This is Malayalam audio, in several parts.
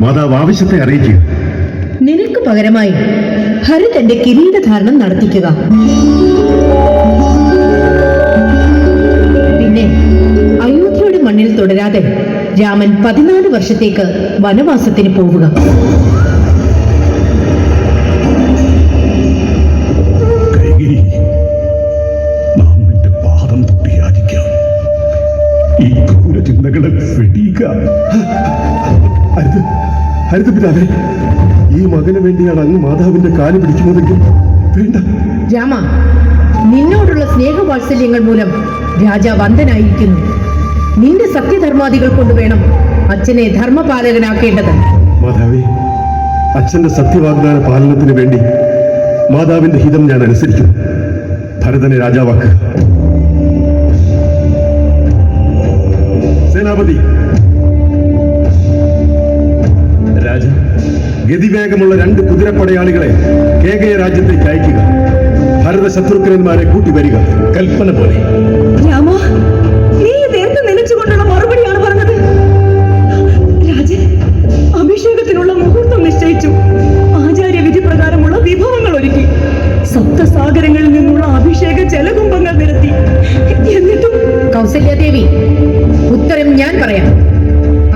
മാതാവ് ആവശ്യത്തെ അറിയിക്കുക. നിനക്ക് പകരമായി ഭരതന്റെ കിരീടധാരണം നടത്തിക്കുക. പിന്നെ അയോധ്യയുടെ മണ്ണിൽ തുടരാതെ രാമൻ 14 വർഷത്തേക്ക് വനവാസത്തിന് പോവുക. നാം നിന്റെ പാദം തൊട്ട് യാചിക്കാം. ഈ ക്രൂരചിന്തകളെ വെടിയുക. ഹരിത പിതാവേ, ഈ മകന് വേണ്ടിയാണ് അങ്ങ് മാതാവിന്റെ കാല് പിടിക്കുന്നതെങ്കിൽ വേണ്ട. രാമ, നിന്നോടുള്ള സ്നേഹവാത്സല്യങ്ങൾ മൂലം രാജാവ് അന്ധനായിരിക്കുന്നു. നിന്റെ സത്യധർമാദികൾ കൊണ്ട് വേണം അച്ഛനെ ധർമ്മപാലകനാക്കേണ്ടത്. മാതാവേ, അച്ഛന്റെ സത്യവാഗ്ദാന പാലനത്തിന് വേണ്ടി മാതാവിന്റെ ഹിതം ഞാൻ അനുസരിക്കും. ഭരതനെ രാജാവാക്കുക. സേനാപതി രാജ, ഗതിവേഗമുള്ള 2 കുതിരപ്പടയാളികളെ കേകയ രാജ്യത്തേക്ക് അയക്കുക. ഭരത ശത്രുഘ്നന്മാരെ കൂട്ടി വരിക. കൽപ്പന പോലെ. രാമ, നീ നേരത്തെ നനച്ചുകൊണ്ടുള്ള മറുപടിയാണ് പറഞ്ഞത്. രാജൻ, അഭിഷേകത്തിനുള്ള മുഹൂർത്തം നിശ്ചയിച്ചു. ആചാര്യ വിധി പ്രകാരമുള്ള വിഭവങ്ങൾ ഒരുക്കി. സപ്തസാഗരങ്ങളിൽ നിന്നുള്ള അഭിഷേക ജലകുംഭങ്ങൾ നിരത്തി. എന്നിട്ടും കൗസല്യാദേവി, ഉത്തരം ഞാൻ പറയാം.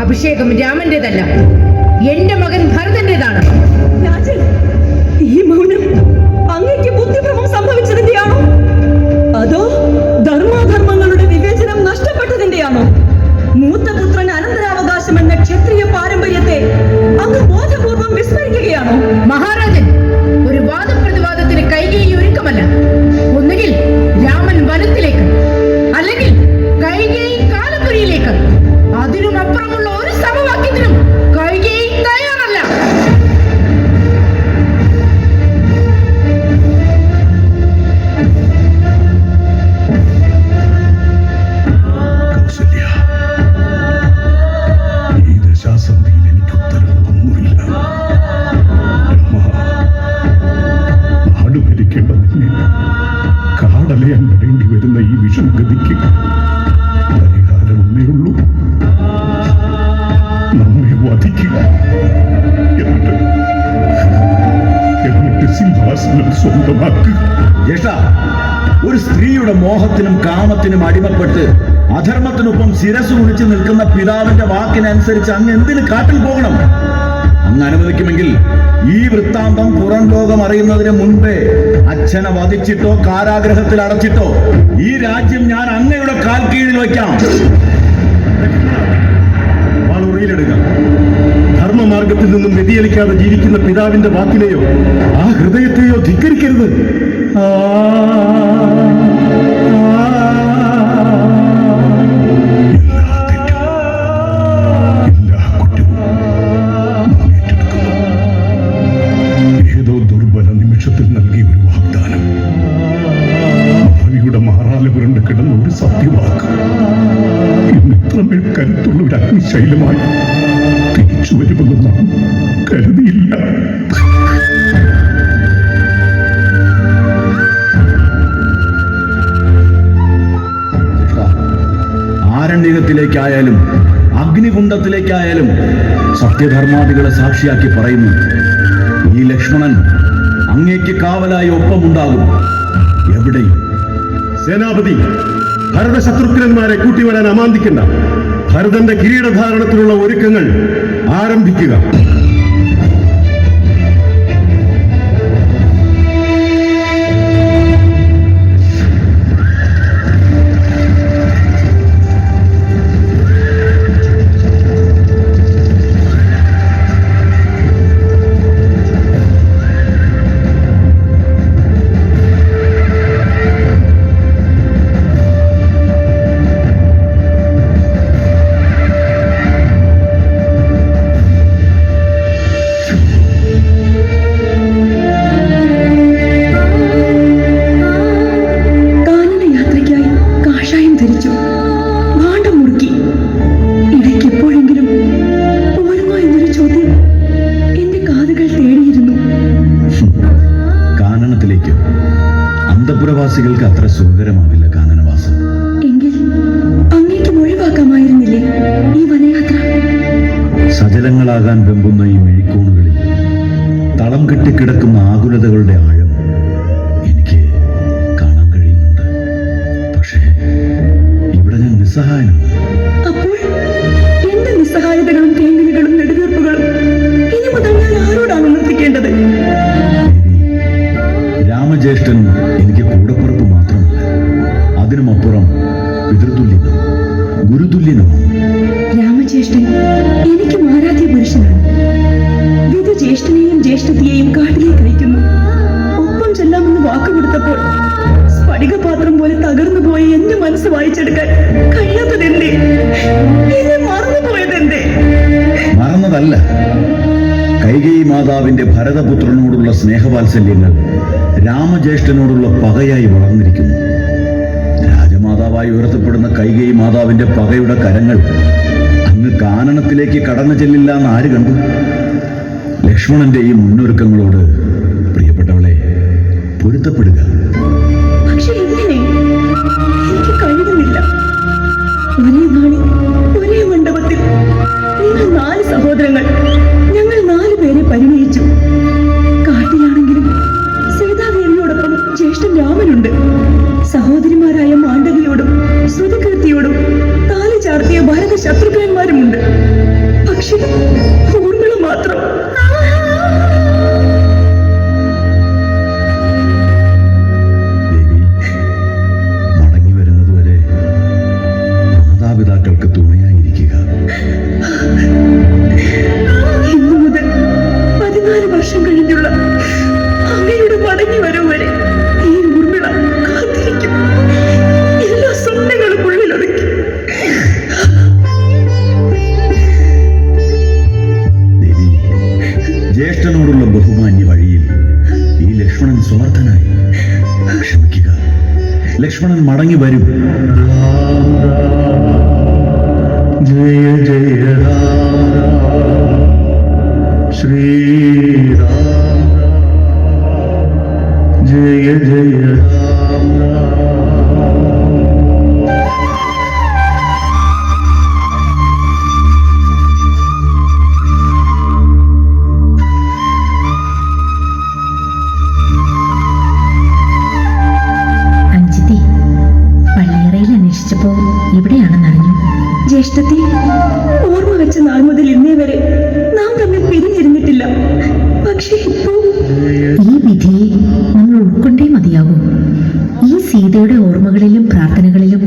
അഭിഷേകം രാമന്റേതല്ല, എന്റെ മകൻ ഭരതന്റേതാണ്. രാജൻ, ഈ മൗനം അങ്ങേക്ക് ബുദ്ധിഭ്രമം സംഭവിച്ചതിന്റെയാണോ, അതോ ധർമാധർമ്മങ്ങളുടെ വിവേചനം നഷ്ടപ്പെട്ടതിന്റെയാണോ? മൂത്തപുത്രൻ അനന്തരാവകാശം എന്ന ക്ഷത്രിയ പാരമ്പര്യത്തെ അങ്ങ് ബോധപൂർവം വിസ്മരിക്കുകയാണോ? മഹാരാജൻ, ഒരു വാദപ്രതിവാദത്തിന് കൈകേയി ഒരുക്കമല്ല. ഒന്നുകിൽ രാമൻ വനത്തിലേക്ക്, അല്ലെങ്കിൽ കൈകേയി കാലപുരിയിലേക്ക്. അതിനും അപ്പുറമുള്ള ഒരു സമവാക്യത്തിനും കൈകേയി തയ്യാറല്ല. കൗസല്യ, ഈ ദശാസന്ധിയിൽ എനിക്ക് ഉത്തരവൊന്നുമില്ല. നാട് ഭരിക്കേണ്ട നിന്നെ കാടലയാൻ വിടേണ്ടി വരുന്ന ഈ വിഷമഗതിക്ക് പരിഹാരം ഒന്നേ ഉള്ളൂ. നമ്മെ വധിക്കുക. എന്നിട്ട് സിംഹാസനം സ്വന്തമാക്കുക. ഒരു സ്ത്രീയുടെ മോഹത്തിനും കാമത്തിനും അടിമപ്പെട്ട് അധർമ്മത്തിനൊപ്പം ശിരസ് കുടിച്ച് നിൽക്കുന്ന പിതാവിന്റെ വാക്കിനനുസരിച്ച് അങ്ങ് എന്തിന് കാട്ടിൽ പോകണം? അങ്ങ് അനുവദിക്കുമെങ്കിൽ ഈ വൃത്താന്തം പുറം ലോകം അറിയുന്നതിന് മുൻപേ അച്ഛനെ വധിച്ചിട്ടോ കാരാഗ്രഹത്തിൽ അടച്ചിട്ടോ ഈ രാജ്യം ഞാൻ അങ്ങയുടെ കാൽ കീഴിൽ വയ്ക്കാം. വാളുറയിലെടുക്കുക. ധർമ്മമാർഗത്തിൽ നിന്നും വ്യതിചലിക്കാതെ ജീവിക്കുന്ന പിതാവിന്റെ വാക്കിനെയോ ആ ഹൃദയത്തെയോ ധിക്കരിക്കരുത്. എല്ലാ കുറ്റവും നാം ഏറ്റെടുക്കുന്നു. ഏതോ ദുർബല നിമിഷത്തിൽ നൽകിയ ഒരു വാഗ്ദാനം, ഭാവിയുടെ മാറാല പുരണ്ട് കിടന്ന ഒരു സത്യവാക്ക്, ഇത്രമേൽ കരുത്തുള്ള ഒരു അഗ്നിശൈലമായി തിരിച്ചു വരുമെന്ന് നാം കരുതിയില്ല. ആരണ്യകത്തിലേക്കായാലും അഗ്നികുണ്ഡത്തിലേക്കായാലും സത്യധർമാദികളെ സാക്ഷിയാക്കി പറയുന്നു, ഈ ലക്ഷ്മണൻ അങ്ങേക്ക് കാവലായി ഒപ്പമുണ്ടാകും എവിടെയും. സേനാപതി, ഭരത ശത്രുഘ്നന്മാരെ കൂട്ടിവരാൻ അമാന്തിക്കണ്ട. ഭരതന്റെ കിരീടധാരണത്തിനുള്ള ഒരുക്കങ്ങൾ ആരംഭിക്കുക. അന്തഃപുരവാസികൾക്ക് അത്ര സുഖകരമാവില്ല കാനനവാസം. എങ്കിൽ അങ്ങേക്ക് ഒഴിവാക്കാമായിരുന്നില്ലേ ഈ വനയാത്ര? സജലങ്ങൾ വർഷങ്ങളാകാൻ വെമ്പുന്ന ഈ മിഴിക്കോണുകളിൽ തളം കെട്ടിക്കിടക്കുന്ന ആകുലതകളുടെ ആഴം എനിക്ക് കാണാൻ കഴിയുന്നുണ്ട്. പക്ഷേ ഇവിടെ ഞാൻ നിസ്സഹായനാണ്. അപ്പോൾ എന്റെ നിസ്സഹായതകളും തേങ്ങലുകളും നെടുവീർപ്പുകളും ഇനി മുതൽ ഞാൻ ആരോടാണ് ഉണർത്തിക്കേണ്ടത്? രാമജ്യേഷ്ഠൻ എനിക്ക് കൂടപ്പിറപ്പ് മാത്രമല്ല, അതിനുമപ്പുറം പിതൃതുല്യനും ഗുരുതുല്യനുമാണ്. രാമജ്യേഷ്ഠൻ എനിക്ക് ആരാധ്യ പുരുഷനാണ്. വിധു ജ്യേഷ്ഠനെയും ജ്യേഷ്ഠത്തിയെയും കാട്ടിലേക്ക് അയക്കുന്നു. ഒപ്പം ചെല്ലാമെന്ന് വാക്കുകൊടുത്തപ്പോൾ സ്ഫടികപാത്രം പോലെ തകർന്നു പോയ എന്റെ മനസ്സ് വായിച്ചെടുക്കാൻ കഴിയാത്തതെന്തേ? എന്നെ മറന്നുപോയതെന്തേ? മറന്നതല്ല, കൈകേയി മാതാവിന്റെ ഭരതപുത്രനോടുള്ള സ്നേഹവാത്സല്യങ്ങൾ രാമജ്യേഷ്ഠനോടുള്ള പകയായി വളർന്നിരിക്കുന്നു. രാജമാതാവായി ഉയർത്തപ്പെടുന്ന കൈകേയി മാതാവിന്റെ പകയുടെ കരങ്ങൾ അങ്ങ് കാനനത്തിലേക്ക് കടന്നു ചെല്ലില്ല എന്ന് ആര് കണ്ടു? ലക്ഷ്മണന്റെ ഈ മുന്നൊരുക്കങ്ങളോട് പ്രിയപ്പെട്ടവളെ പൊരുത്തപ്പെടുക. പക്ഷെ എങ്ങനെ? എനിക്ക് കഴിയുന്നില്ല. ഒരേ നാളിൽ ഒരേ മണ്ഡപത്തിൽ നിങ്ങൾ 4 സഹോദരങ്ങൾ, ഞങ്ങൾ 4 പേരെ പരിണയിച്ചു. കാട്ടിലാണെങ്കിലും സീതാദേവിയോടൊപ്പം ജ്യേഷ്ഠൻ രാമനുണ്ട്. സഹോദരിമാരായ മാണ്ഡവിയോടും ശ്രുതികീർത്തിയോടും താലി ചാർത്തിയ ഭരത ശത്രുഘ്നന്മാരുമുണ്ട്. പക്ഷേ ഊർമിള മാത്രം. ദേവി, മടങ്ങി വരുന്നതുവരെ മാതാപിതാക്കൾക്ക് തുണയായിരിക്കുക. ഇന്നു മുതൽ 14 വർഷം കഴിഞ്ഞുള്ള അങ്ങയുടെ മടങ്ങി വരവ് വരെ ഈ ഊർമിള കാത്തിരിക്കും. എല്ലാ സ്വപ്നങ്ങളും ഉള്ളിലൊതുക്കി. ദേവി, ജ്യേഷ്ഠനോടുള്ള ബഹുമാന്യ വഴിയിൽ ഈ ലക്ഷ്മണൻ സ്വാർത്ഥനായി. ക്ഷമിക്കുക, ലക്ഷ്മണൻ മടങ്ങി വരും. ജയ ജയ രാം ശ്രീരാം, ജയ ജയ രാം. അഞ്ജിതി, പള്ളിയറയിൽ അന്വേഷിച്ചപ്പോ ഇവിടെയാണെന്നറിഞ്ഞു. ജ്യേഷ്ഠത്തെ, ഓർമ്മ വെച്ച നാൾ മുതൽ ഇന്നേ വരെ നാം തമ്മിൽ പിരിഞ്ഞിരുന്നിട്ടില്ല. പക്ഷേ ഇപ്പോ ഈ വിധിയെ നമ്മൾ ഉൾക്കൊണ്ടേ മതിയാകൂ. ഈ സീതയുടെ ഓർമ്മകളിലും പ്രാർത്ഥനകളിലും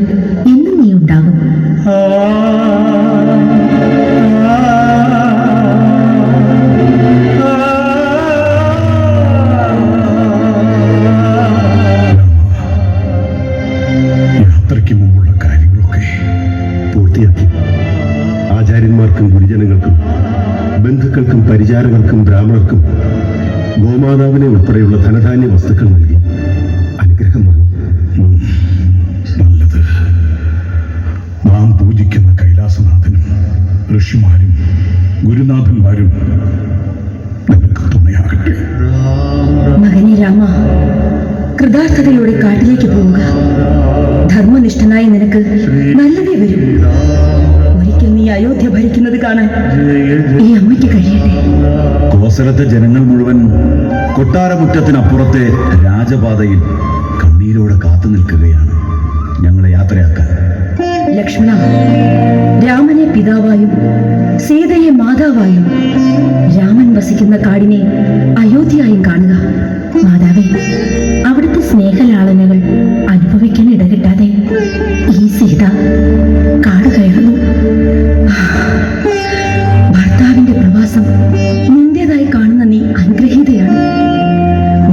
എന്നും നീ ഉണ്ടാകും. യാത്രയ്ക്ക് മുമ്പുള്ള കാര്യങ്ങളൊക്കെ പൂർത്തിയാക്കി. ആചാര്യന്മാർക്കും ഗുരുജനങ്ങൾക്കും ബന്ധുക്കൾക്കും പരിചാരകർക്കും ബ്രാഹ്മണർക്കും ഗോമാതാവിനെ ഉൾപ്പെടെയുള്ള ധനധാന്യ വസ്തുക്കൾ നൽകി അനുഗ്രഹം നൽകി. നല്ലത്. നാം പൂജിക്കുന്ന കൈലാസനാഥനും ഋഷിമാരും ഗുരുനാഥന്മാരും നിനക്ക് തുണയാകട്ടെ. മകനെ രാമ, കൃതാർത്ഥതയോടെ കാട്ടിലേക്ക് പോവുക. ധർമ്മനിഷ്ഠനായ നിനക്ക് നല്ലതേ വരും. ഒരിക്കൽ നീ അയോധ്യ ഭരിക്കുന്നത് കാണാൻ ഈ അമ്മയ്ക്ക് കഴിയട്ടെ. കോസലത്തെ ജനങ്ങൾ മുഴുവൻ കൊട്ടാരമുറ്റത്തിനപ്പുറത്തെ രാജപാതയിൽ കണ്ണീരോടെ കാത്തു നിൽക്കുകയാണ് ഞങ്ങളെ യാത്രയാക്കാൻ. ലക്ഷ്മണ, രാമനെ പിതാവായും സീതയെ മാതാവായും രാമൻ വസിക്കുന്ന കാടിനെ അയോധ്യയായും കാണുക. മാതാവേ, അവിടുത്തെ സ്നേഹലാളനകൾ അനുഭവിക്കാൻ ഇടകിട്ടാതെ ഈ സീത കാട് കയറുന്നു. ഭർത്താവിന്റെ പ്രവാസം നിന്റേതായി കാണുന്ന നീ അനുഗ്രഹീതയാണ്.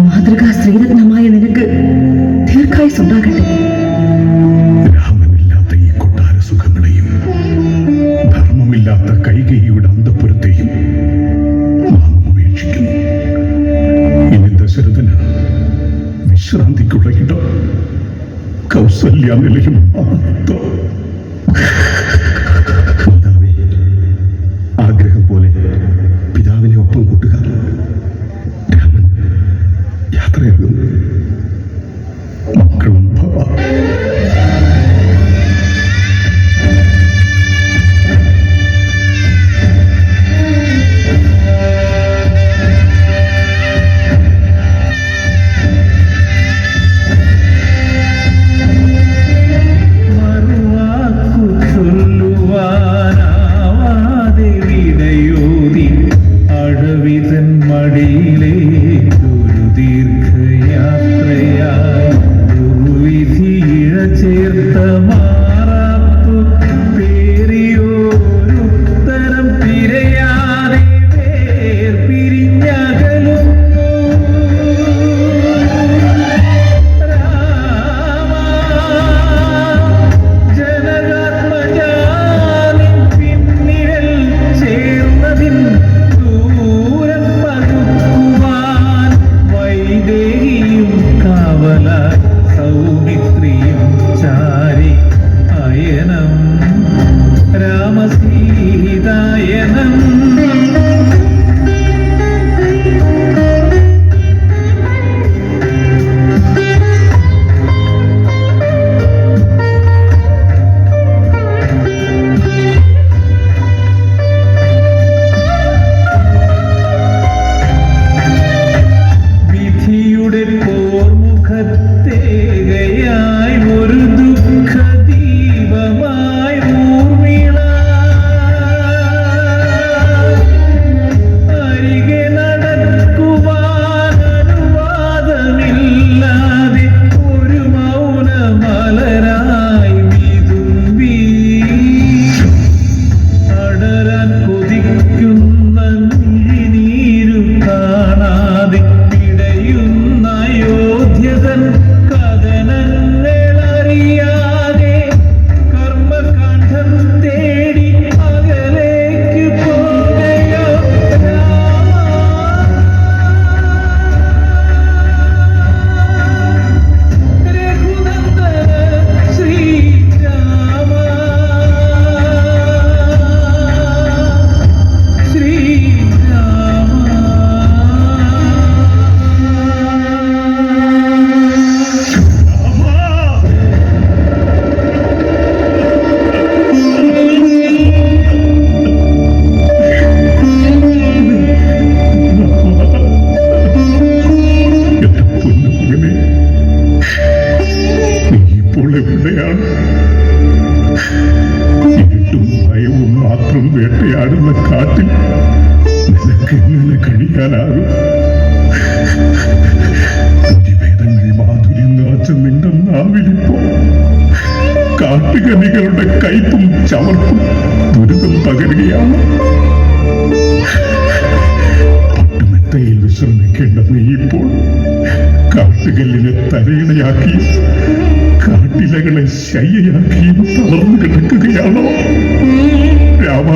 മാതൃകാ സ്ത്രീരത്നമായ നിനക്ക് ദീർഘായുസ്സുണ്ടാകട്ടെ. രാമനില്ലാത്ത ഈ കൊട്ടാര സുഖങ്ങളെയും ധർമ്മമില്ലാത്ത കൈകേയിയുടെ അന്തഃപുരത്തെയും നാം ഉപേക്ഷിക്കുന്നു. ഇനി ദശരഥന് വിശ്രാന്തിക്കുള്ള ഇടം കൗസല്യ നിലയും മാത്രം. മാതാവേ, ആഗ്രഹം പോലെ പിതാവിനെ ഒപ്പം കൂട്ടുക. രാമൻ യാത്രയാകും. മക്കളും ഭവ. വാഴുന്ന കാട്ടിൽ നിനക്ക് എങ്ങനെ കഴിയാനാകും? പ്രതിവേദങ്ങൾ മാധുര്യം നിറച്ച നിന്റെ നാവിലിപ്പോ കാട്ടുകനികളുടെ കയ്പും ചവർപ്പും ദുരിതം പകരുകയാണ്. പട്ടുമെത്തയിൽ വിശ്രമിക്കേണ്ട നീ ഇപ്പോൾ കാട്ടുകല്ലിനെ തരയിണയാക്കിയും കാട്ടിലകളെ ശയ്യയാക്കിയും തളർന്നു കിടക്കുകയാണോ? രാമ,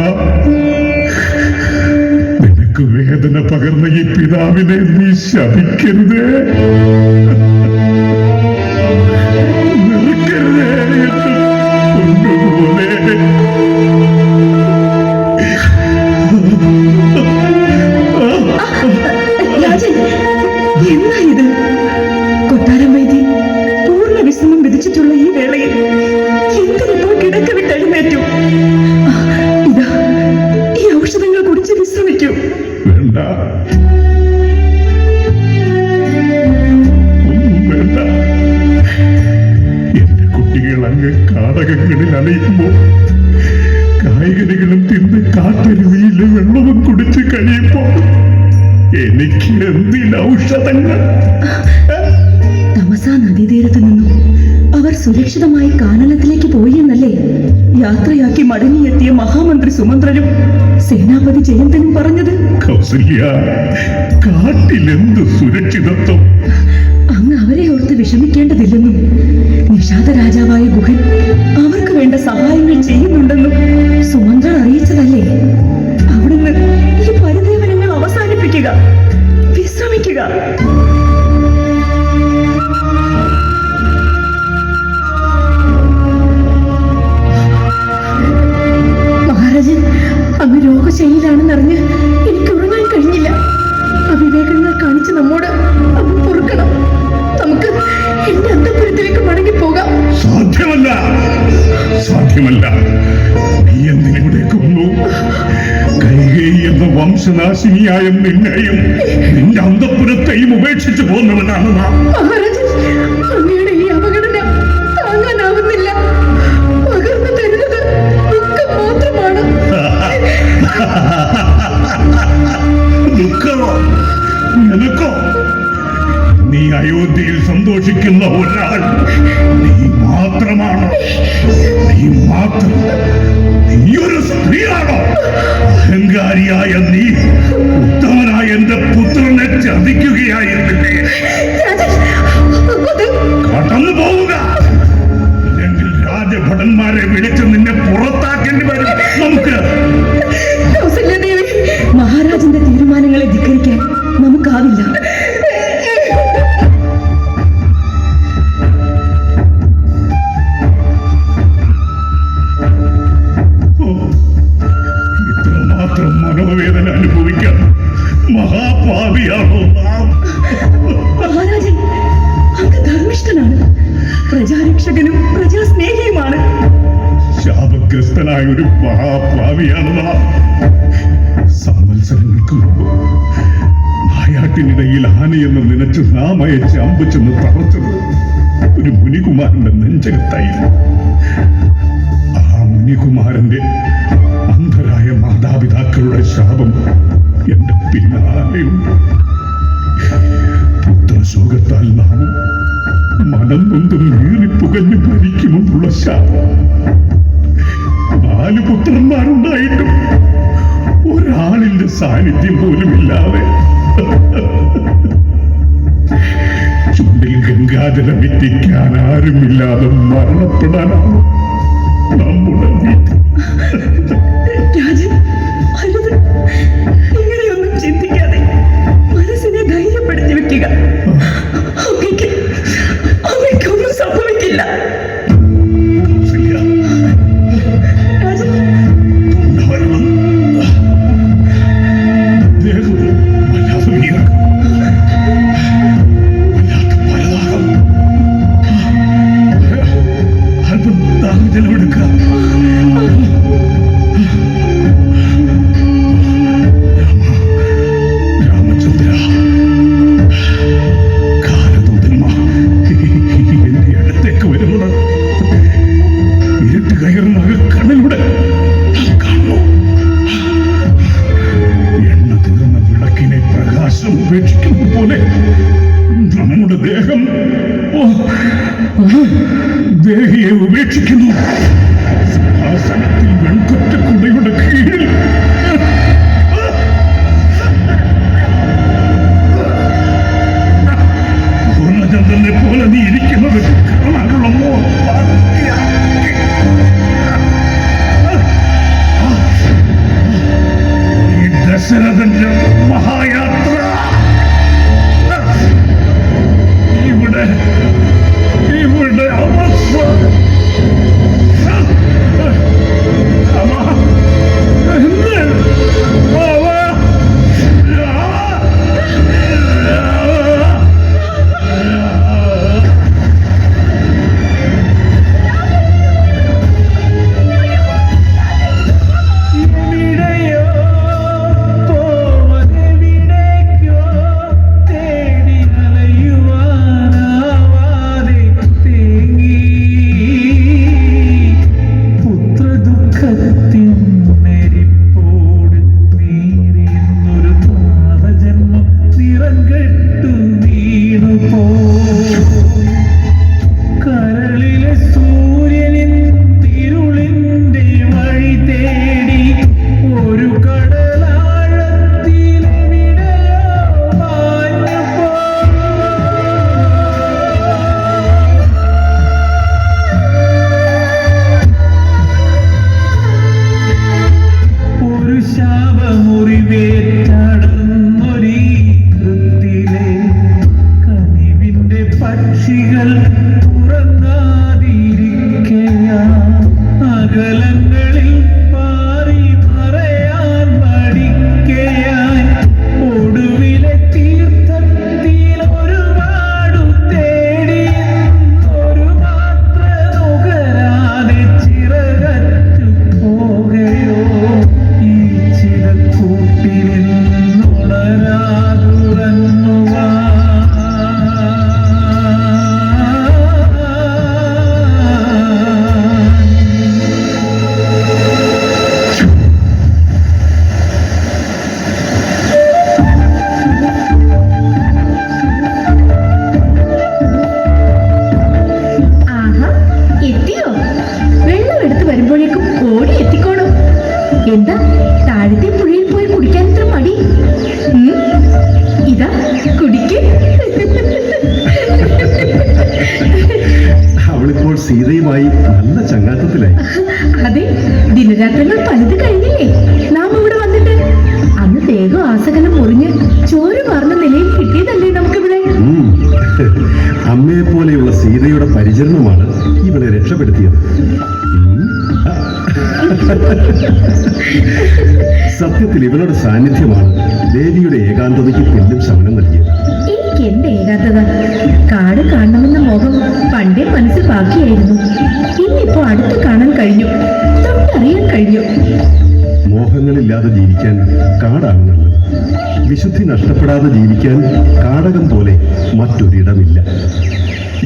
നിനക്ക് വേദന പകർന്ന ഈ പിതാവിനെ നീ ശപിക്കരുതേ, നിൽക്കരുതേ എന്ന് കൊണ്ടുപോലെ. രാജൻ, എന്നാ ഇത്? കൊട്ടാരം വൈദ്യൻ പൂർണ്ണ വിശ്രമം വിധിച്ചിട്ടുള്ള ഈ വേളയിൽ എന്തിനിപ്പോൾ കിടക്ക വിട്ടെഴുന്നേറ്റു? ഇതാ, ഈ ഔഷധങ്ങൾ കുടിച്ച് വിശ്രമിക്കൂ. വേണ്ട, ഒന്നും വേണ്ട. എന്റെ കുട്ടികൾ അങ്ങ് കാടകങ്ങളിൽ അലയുമ്പോൾ കായ്കനികളും തിന്ന് കാട്ടരുവിയിലെ വെള്ളവും കുടിച്ച് കഴിയുമ്പോൾ എനിക്ക് എന്തിന് ഔഷധങ്ങൾ? തമസാ നദീതീരത്തു നിന്നും അവർ സുരക്ഷിതമായി കാനനത്തിലേക്ക് പോയി എന്നല്ലേ യാത്രയാക്കി മടങ്ങിയെത്തിയ മഹാമന്ത്രി സുമന്ത്രനും സേനാപതി ജയന്തനും പറഞ്ഞത്? കൗസല്യ, കാട്ടിലെന്ത് സുരക്ഷിതത്വം? അങ്ങ് അവരെ ഓർത്ത് വിഷമിക്കേണ്ടതില്ലെന്നും നിഷാദ രാജാവായ ഗുഹൻ അവർക്ക് വേണ്ട സഹായങ്ങൾ ചെയ്യുന്നുണ്ടെന്നും സുമന്ത്രൻ അറിയിച്ചതല്ലേ? അവിടുന്ന് ഈ പരിദേവനങ്ങൾ അവസാനിപ്പിക്കുക, വിശ്രമിക്കുക. മഹാരാജൻ, അങ്ങ് രോഗശൈലിയിലാണെന്നറിഞ്ഞ് എനിക്ക് ഉറങ്ങാൻ കഴിഞ്ഞില്ല. അവിവേകങ്ങൾ കാണിച്ച് നമ്മോട് അങ്ങ് പൊറുക്കണം. നമുക്ക് എന്റെ അന്തഃപുരത്തിലേക്ക് മടങ്ങിപ്പോകാം. സാധ്യമല്ല, സാധ്യമല്ല. നീ എന്തിനിവിടേക്ക് വന്നു? കൈകേയി എന്ന വംശനാശിനിയായ നിന്നെയും നിന്റെ അന്തഃപുരത്തെയും ഉപേക്ഷിച്ചു പോകുന്നവനാണ് നാം. മഹാരാജൻ, അങ്ങയുടെ ഈ അവഗണന താങ്ങാനാവുന്നില്ല. പകർന്നു തരുന്നത് ദുഃഖം മാത്രമാണ്. ദുഃഖമോ? നിനക്കോ? നീ അയോധ്യയിൽ സന്തോഷിക്കുന്ന ഒരാൾ നീ മാത്രമാണ്. നീ മാത്രം. നീയൊരു സ്ത്രീയാണോ? അഹങ്കാരിയായ നീ ഉത്തമനായ എന്റെ പുത്രനെ ചതിക്കുകയായിരുന്നില്ലേ? കടന്നു പോവുക, അല്ലെങ്കിൽ രാജഭടന്മാരെ വിളിച്ച് നിന്നെ പുറത്താക്കേണ്ടി വരും. നമുക്ക് കൗസല്യദേവി, മഹാരാജന്റെ തീരുമാനങ്ങളെ ധിക്കരിക്കാൻ നമുക്കാവില്ല. ഇത്രമാത്രം മനോവേദന അനുഭവിക്കാൻ മഹാപാപിയാണോ നാം? മഹാരാജൻ, അങ്ങ് ധർമ്മിഷ്ഠനാണ്, പ്രജാരക്ഷകനും പ്രജാസ്നേഹിയുമാണ്. ശാപഗ്രസ്തനായ ഒരു മഹാപാപിയാണ് നാം. സംവത്സരങ്ങൾക്ക് മുമ്പ് നായാട്ടിനിടയിൽ ആനയെന്ന് നിനച്ച് നാം അയച്ച് അമ്പ് ചെന്ന് തറച്ചത് ഒരു മുനികുമാരന്റെ നെഞ്ചകത്തായിരുന്നു. ആ മുനികുമാരന്റെ അന്ധരായ മാതാപിതാക്കളുടെ ശാപം എന്റെ പിന്നാലെയുണ്ട്. പുത്രശോകത്താൽ നാം മനം നൊന്തും നീറിപ്പുകഞ്ഞു ഭരിക്കുമെന്നുള്ള ശാപം. 4 പുത്രന്മാരുണ്ടായിട്ടും ഒരാളിന്റെ സാന്നിധ്യം പോലുമില്ലാതെ ചുണ്ടിൽ ഗംഗാജലം എത്തിക്കാൻ ആരുമില്ലാതെ മരണപ്പെടാനാണ് നമ്മുടെ നീതി. രാജൻ, അരുത്. ഇങ്ങനെയൊന്നും ചിന്തിക്കാതെ മനസ്സിനെ ധൈര്യപ്പെടുത്തി വെക്കുക. അമ്മയ്ക്കൊന്നും സംഭവിക്കില്ല. രാജൻ, ഉണ്ടാവരണം. ദേഹം വല്ലാതെ വീർക്കും. വല്ലാത്ത പലതാകം. അല്പം ദാഹജലമെടുക്കുക. മാംസം ഉപേക്ഷിക്കുന്നത് പോലെ നമ്മുടെ ദേഹം ദേഹിയെ ഉപേക്ഷിക്കുന്നു. സിംഹാസനത്തിൽ വെൺകൊറ്റ കുടയുടെ കീഴിൽ പൂർണ്ണചന്ദ്രനെ പോലെ നീ ഇരിക്കുന്നത് കാണാനുള്ള മോഹം ഈ ദശരഥന്റെ മഹായാത്ര ഇവിടെ അവസാനം. എന്താ താഴത്തെ പുഴയിൽ പോയി കുടിക്കാൻ ഇത്ര മടി? ഇതാ കുടിക്ക്. അവളിപ്പോൾ സീതയുമായി നല്ല ചങ്ങാത്തത്തിലായി. അതെ, ദിനരാത്രങ്ങൾ പലത് കഴിഞ്ഞില്ലേ നാം ഇവിടെ വന്നിട്ട്. അന്ന് ദേഹം ആസകലം മുറിഞ്ഞ് ചോര വാർന്ന നിലയിൽ കിട്ടിയതല്ലേ നമുക്കിവിടെ. അമ്മയെ പോലെയുള്ള സീതയുടെ പരിചരണമാണ് ഇവളെ രക്ഷപ്പെടുത്തിയത്. സത്യത്തിൽ ഇവളുടെ സാന്നിധ്യമാണ് ദേവിയുടെ ഏകാന്തതയ്ക്ക് പിന്നും ശമനം നൽകിയത്. എനിക്ക് എന്റെ ഏകാന്തത കാട് കാണണമെന്ന മോഹം പണ്ടേ മനസ്സിൽ ബാക്കിയായിരുന്നു. ഇന്നിപ്പോ അടുത്ത് കാണാൻ കഴിഞ്ഞു, തൊട്ടറിയാൻ കഴിഞ്ഞു. മോഹങ്ങളില്ലാതെ ജീവിക്കാൻ കാടാണ് നല്ലത്. വിശുദ്ധി നഷ്ടപ്പെടാതെ ജീവിക്കാൻ കാടകം പോലെ മറ്റൊരിടമില്ല.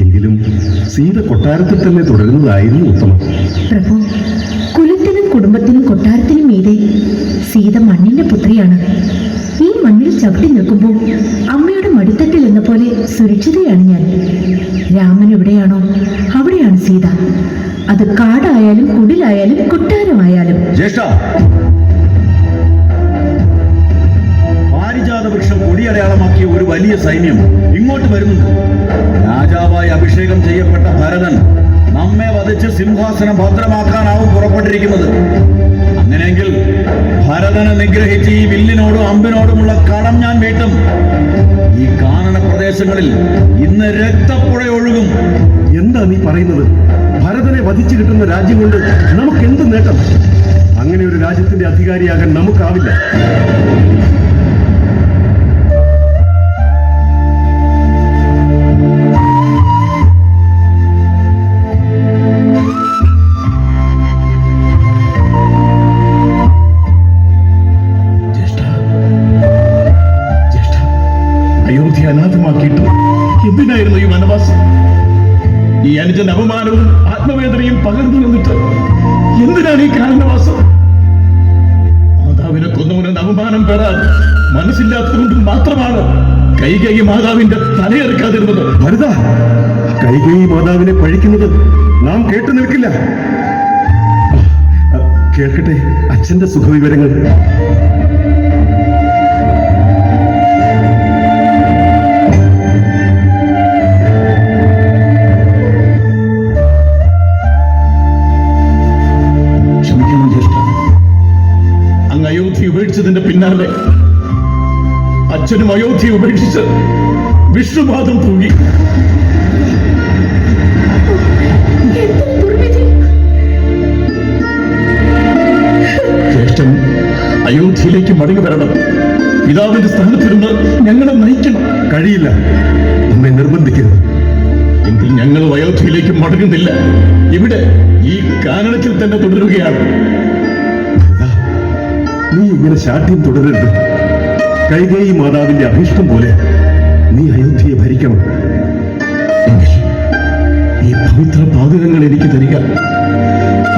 എങ്കിലും സീത കൊട്ടാരത്തിൽ തന്നെ തുടരുന്നതായിരുന്നു ഉത്തമം. പ്രഭു, കുലത്തിനും കുടുംബത്തിനും കൊട്ടാരത്തിനും മീതെ സീത മണ്ണിന്റെ പുത്രിയാണ്. ഈ മണ്ണിൽ ചവിട്ടി നിൽക്കുമ്പോൾ അമ്മയുടെ മടിത്തട്ടിൽ എന്ന പോലെ സുരക്ഷിതയാണ് ഞാൻ. രാമൻ എവിടെയാണോ അവിടെയാണ് സീത. അത് കാടായാലും കുടിലായാലും കൊട്ടാരമായാലും. ജ്യേഷ്ഠ, പാരിജാത വൃക്ഷം കൊടിയടയാളമാക്കിയ ഒരു വലിയ സൈന്യം ഇങ്ങോട്ട് വരുന്നുണ്ട്. രാജാവായി അഭിഷേകം ചെയ്യപ്പെട്ട ഭരതൻ നമ്മെ വധിച്ച് സിംഹാസനം ഭദ്രമാക്കാനാവും പുറപ്പെട്ടിരിക്കുന്നത്. അങ്ങനെയെങ്കിൽ ഭരതനെ നിഗ്രഹിച്ച് ഈ വില്ലിനോടും അമ്പിനോടുമുള്ള കടം ഞാൻ വീട്ടും. ഈ കാനന പ്രദേശങ്ങളിൽ ഇന്ന് രക്തപ്പുഴ ഒഴുകും. എന്താ നീ പറയുന്നത്? ഭരതനെ വധിച്ചു കിട്ടുന്ന രാജ്യം കൊണ്ട് നമുക്ക് എന്ത് നേട്ടം? അങ്ങനെ ഒരു രാജ്യത്തിന്റെ അധികാരിയാകാൻ നമുക്കാവില്ല. അനാഥമാക്കിയിട്ട് എന്തിനായിരുന്നു ഈ വനവാസം? ഈ അനുജൻ അപമാനവും ആത്മവേദനയും പകർന്നു നിന്നിട്ട് എന്തിനാണ് ഈ കാരണവാസം? മാതാവിനെ കൊന്നവനെ അവമാനം പെറാൻ മനസ്സില്ലാത്തതുകൊണ്ട് മാത്രമാണ് കൈകേയി മാതാവിന്റെ തലയെടുക്കാതിരുന്നത്. ഭരത, കൈകേയി മാതാവിനെ പഴിക്കുന്നത് നാം കേട്ടു നിൽക്കില്ല. കേൾക്കട്ടെ അച്ഛന്റെ സുഖവിവരങ്ങൾ. ക്ഷമിക്കണം ജ്യേഷ്ഠ, അങ്ങ് അയോധ്യ ഉപേക്ഷിച്ചതിന്റെ പിന്നാലെ അച്ഛനും അയോധ്യ ഉപേക്ഷിച്ച് വിഷ്ണുപാദം തൂങ്ങി. ജ്യേഷ്ഠൻ അയോധ്യയിലേക്ക് മടങ്ങി വരണം. പിതാവിന്റെ സ്ഥാനത്തിരുന്ന് ഞങ്ങളെ നയിക്കണം. കഴിയില്ല, നമ്മെ നിർബന്ധിക്കരുത്. എങ്കിൽ ഞങ്ങൾ അയോധ്യയിലേക്ക് മടങ്ങുന്നില്ല. ഇവിടെ ഈ കാനനത്തിൽ തന്നെ തുടരുകയാണ്. നീ ഇങ്ങനെ ശാഠ്യം തുടരരുത്. കൈകേയി മാതാവിന്റെ അഭീഷ്ടം പോലെ നീ അയോധ്യയെ ഭരിക്കണം. എങ്കിൽ ഈ പവിത്ര പാതകങ്ങൾ എനിക്ക് തരിക.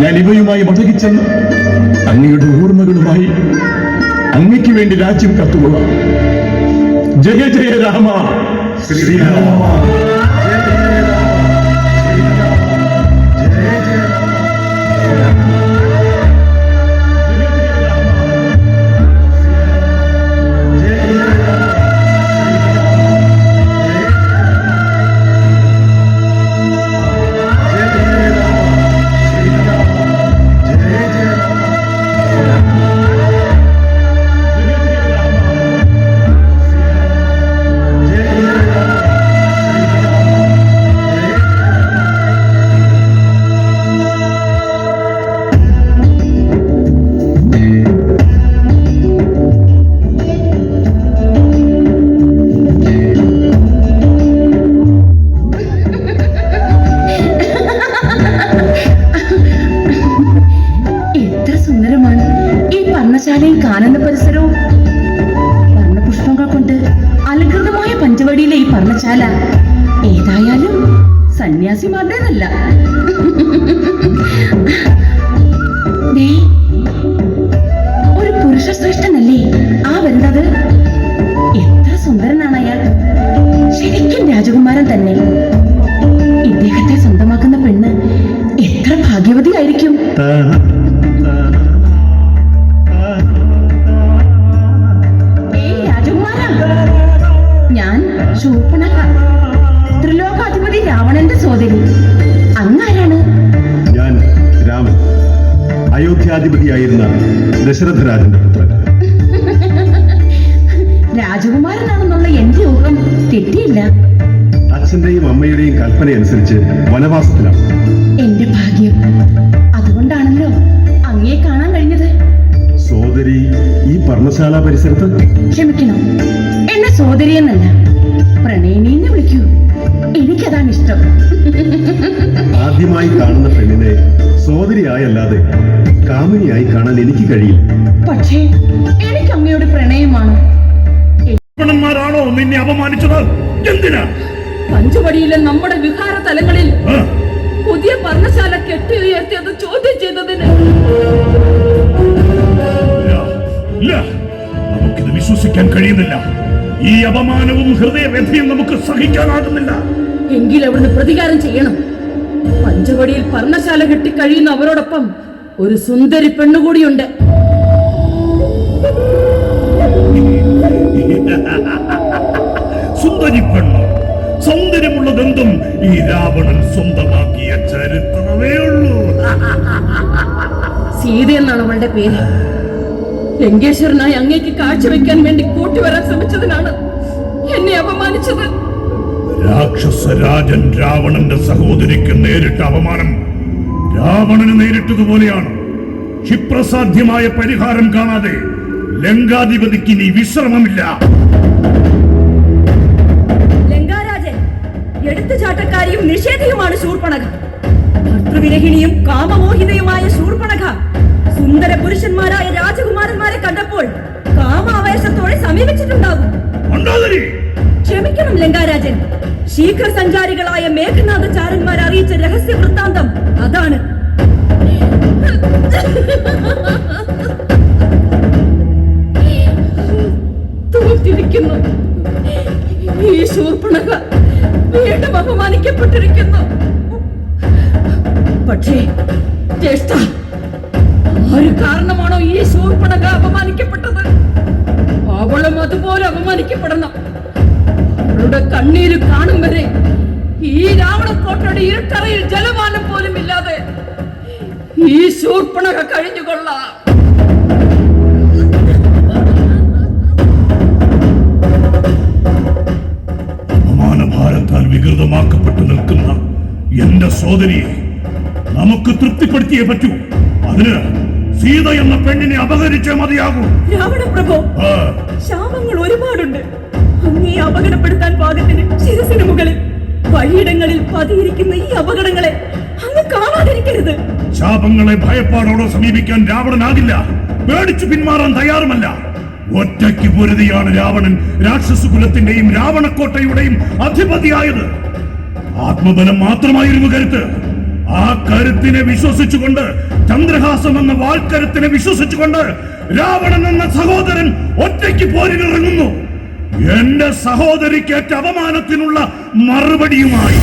ഞാൻ ഇവയുമായി മടങ്ങിച്ചെന്ന് അങ്ങയുടെ ഓർമ്മകളുമായി അങ്ങയ്ക്ക് വേണ്ടി രാജ്യം കത്തുകൊള്ളാം. ജയ ജയ രാമ ശ്രീരാമ. പർണശാലയും കാനന പരിസരവും. വർണ്ണപുഷ്പങ്ങൾ കൊണ്ട് അലങ്കൃതമായ പഞ്ചവടിയിലെ ഈ പർണശാല ഏതായാലും സന്യാസിമാരുടേതല്ല. ഒരു പുരുഷ ശ്രേഷ്ഠനല്ലേ ആ വരുന്നത്? എത്ര സുന്ദരനാണ് അയാൾ! ശരിക്കും രാജകുമാരൻ തന്നെ. ഇദ്ദേഹത്തെ സ്വന്തമാക്കുന്ന പെണ്ണ് എത്ര ഭാഗ്യവതിയായിരിക്കും. ഞാൻ ശൂർപ്പണഖ, ത്രിലോകാധിപതി രാവണന്റെ സോദരി. അങ്ങാരാണ്? ഞാൻ രാമൻ, അയോധ്യാധിപതിയായിരുന്ന ദശരഥരാജന്റെ പുത്രൻ. രാജകുമാരനാണെന്നുള്ള എന്റെ ഊഹം തെറ്റിയില്ല. അച്ഛന്റെയും അമ്മയുടെയും കൽപ്പന അനുസരിച്ച് വനവാസത്തിലാണ്. എന്റെ ഭാഗ്യം. അതുകൊണ്ടാണല്ലോ അങ്ങയെ കാണാൻ കഴിഞ്ഞത്. സോദരി ഈ പർണശാല പരിസരത്ത്? ക്ഷമിക്കണം, എന്നെ സോദരി എന്നല്ല, പ്രണയിനിന്ന് വിളിക്കൂ. എനിക്കതാണ് ഇഷ്ടം. ആദ്യമായി കാണുന്ന പെണ്ണിനെ സോദരിയായല്ലാതെ കാമിനിയായി കാണാൻ എനിക്ക് കഴിയില്ല. പക്ഷേ എനിക്ക് അങ്ങയുടെ പ്രണയമാണ്. ാണോ നിന്നെ അപമാനിച്ചത്? എന്തിനാ? പഞ്ചവടിയിലെ നമ്മുടെ വിഹാര തലങ്ങളിൽ പുതിയ പർണശാല കെട്ടി ഉയർത്തിയത് ചോദ്യം ചെയ്തതിന്. നമുക്കിത് വിശ്വസിക്കാൻ കഴിയുന്നില്ല. ഈ അപമാനവും ഹൃദയവ്യഥയും നമുക്ക് സഹിക്കാനാകുന്നില്ല. എങ്കിൽ അവിടുന്ന് പ്രതികാരം ചെയ്യണം. പഞ്ചവടിയിൽ പർണശാല കെട്ടി കഴിയുന്ന അവരോടൊപ്പം ഒരു സുന്ദരി പെണ്ണുകൂടിയുണ്ട്. സുന്ദരി പെണ്ണോ? സൗന്ദര്യമുള്ളതെന്തും ഈ രാവണൻ സ്വന്തമാക്കിയ ചരിത്രമേ ഉള്ളൂ. സീത എന്നാണ് അവളുടെ പേര്. ലങ്കേശ്വരനായി അങ്ങേക്ക് കാഴ്ചവെക്കാൻ വേണ്ടി കൂട്ടിവരാൻ ശ്രമിച്ചതിനാണ് എന്നെ അപമാനിച്ചത്. രാക്ഷസരാജൻ രാവണന്റെ സഹോദരിക്ക് നേരിട്ട അപമാനം രാവണന് നേരിട്ടതുപോലെയാണ്. ക്ഷിപ്രസാധ്യമായ പരിഹാരം കാണാതെ ലങ്കാധിപതിക്ക് ഇനി വിശ്രമമില്ല. ലങ്കാരാജൻ എടുത്തുചാട്ടക്കാരിയും നിഷേധിയുമാണ് ശൂർപ്പണഖ. ഭർതൃവിരഹിണിയും കാമമോഹിതയുമായ ശൂർപ്പണഖ സുന്ദര പുരുഷന്മാരായ രാജകുമാരന്മാരെ കണ്ടപ്പോൾ കാമാവേശത്തോടെ സമീപിച്ചിട്ടുണ്ടാകും. ക്ഷമിക്കണം ലങ്കാരാജൻ, ശീഘ്ര സഞ്ചാരികളായ മേഘനാഥചാരന്മാർ അറിയിച്ച രഹസ്യ വൃത്താന്തം അതാണ്. തോറ്റിരിക്കുന്നു. ഈ ശൂർപ്പണഖ വീണ്ടും അപമാനിക്കപ്പെട്ടിരിക്കുന്നു. പക്ഷേ ജ്യേഷ്ഠ, ആര് കാരണമാണോ ഈ ശൂർപ്പണഖ അപമാനിക്കപ്പെട്ടത്, അവളും അതുപോലെ അപമാനിക്കപ്പെടണം. അവളുടെ കണ്ണീര് കാണും വരെ ഈ രാവണക്കോട്ടയുടെ ഇരുട്ടറയിൽ ജലപാനം പോലും ഇല്ലാതെ ഈ ശൂർപ്പണഖ കഴിഞ്ഞുകൊള്ളാം. അപമാനഭാരത്താൽ വികൃതമാക്കപ്പെട്ടു നിൽക്കുന്ന എന്റെ സോദരിയെ നമുക്ക് തൃപ്തിപ്പെടുത്തിയേ പറ്റൂ. അതിന് സീത എന്ന പെണ്ണിനെ അപഹരിച്ചേ മതിയാകൂ. രാവണപ്രഭു, ശാപങ്ങൾ ഒരുപാടുണ്ട്. അങ്ങേ അപകടപ്പെടുത്താൻ പാകത്തിന് ശിരസിന് മുകളിൽ വഴിയിടങ്ങളിൽ പതിയിരിക്കുന്ന ഈ അപകടങ്ങളെ അങ്ങ് കാണാതിരിക്കരുത്. ശാപങ്ങളെ ഭയപ്പാടോടെ സമീപിക്കാൻ രാവണനാകില്ല. പേടിച്ചു പിന്മാറാൻ തയ്യാറുമല്ല. ഒറ്റയ്ക്ക് പൊരുതിയാണ് രാവണൻ രാക്ഷസകുലത്തിന്റെയും രാവണക്കോട്ടയുടെയും അധിപതിയായത്. ആത്മബലം മാത്രമായിരുന്നു കരുത്ത്. ആ കരുത്തിനെ വിശ്വസിച്ചുകൊണ്ട്, ചന്ദ്രഹാസം എന്ന വാൾക്കരുത്തിനെ വിശ്വസിച്ചുകൊണ്ട് രാവണൻ എന്ന സഹോദരൻ ഒറ്റയ്ക്ക് പോരിനിറങ്ങുന്നു. എന്റെ സഹോദരിക്കേറ്റ അപമാനത്തിനുള്ള മറുപടിയുമായി.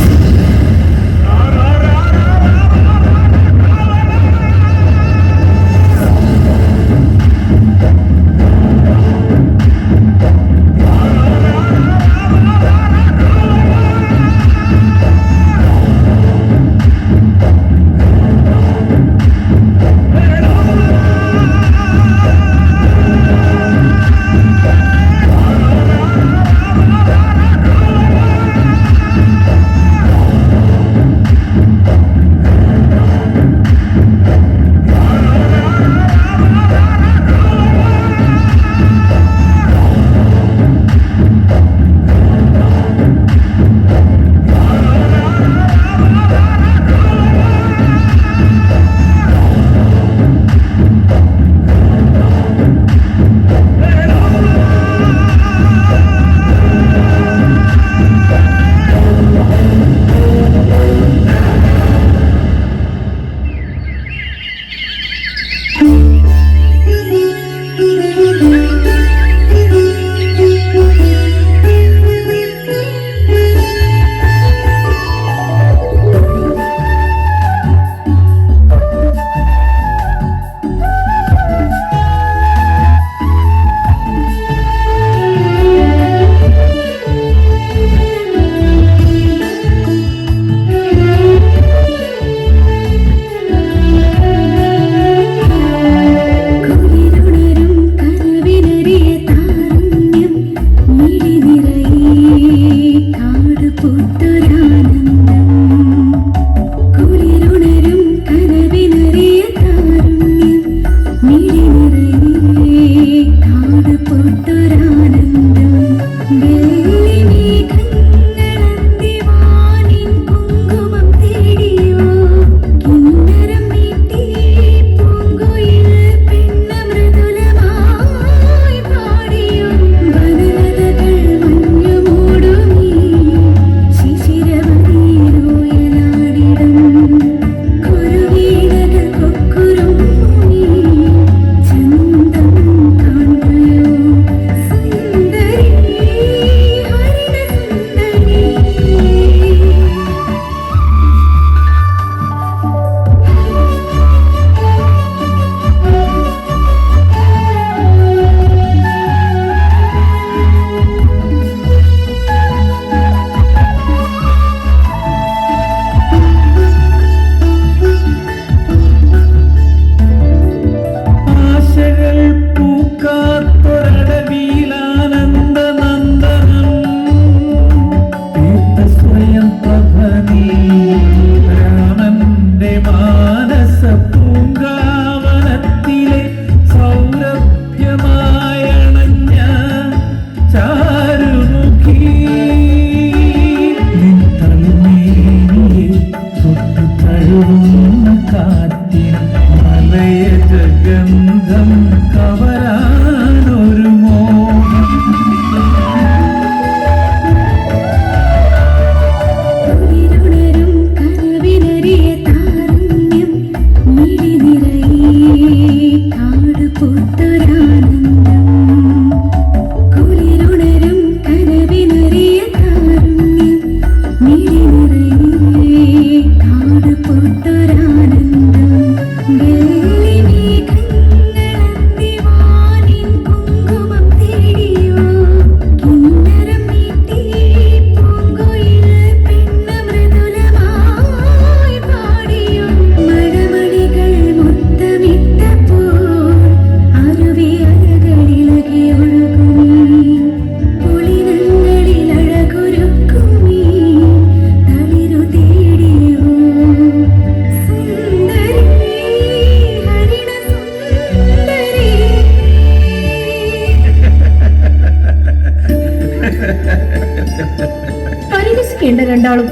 സംസാരിക്കേണ്ട രണ്ടാളും.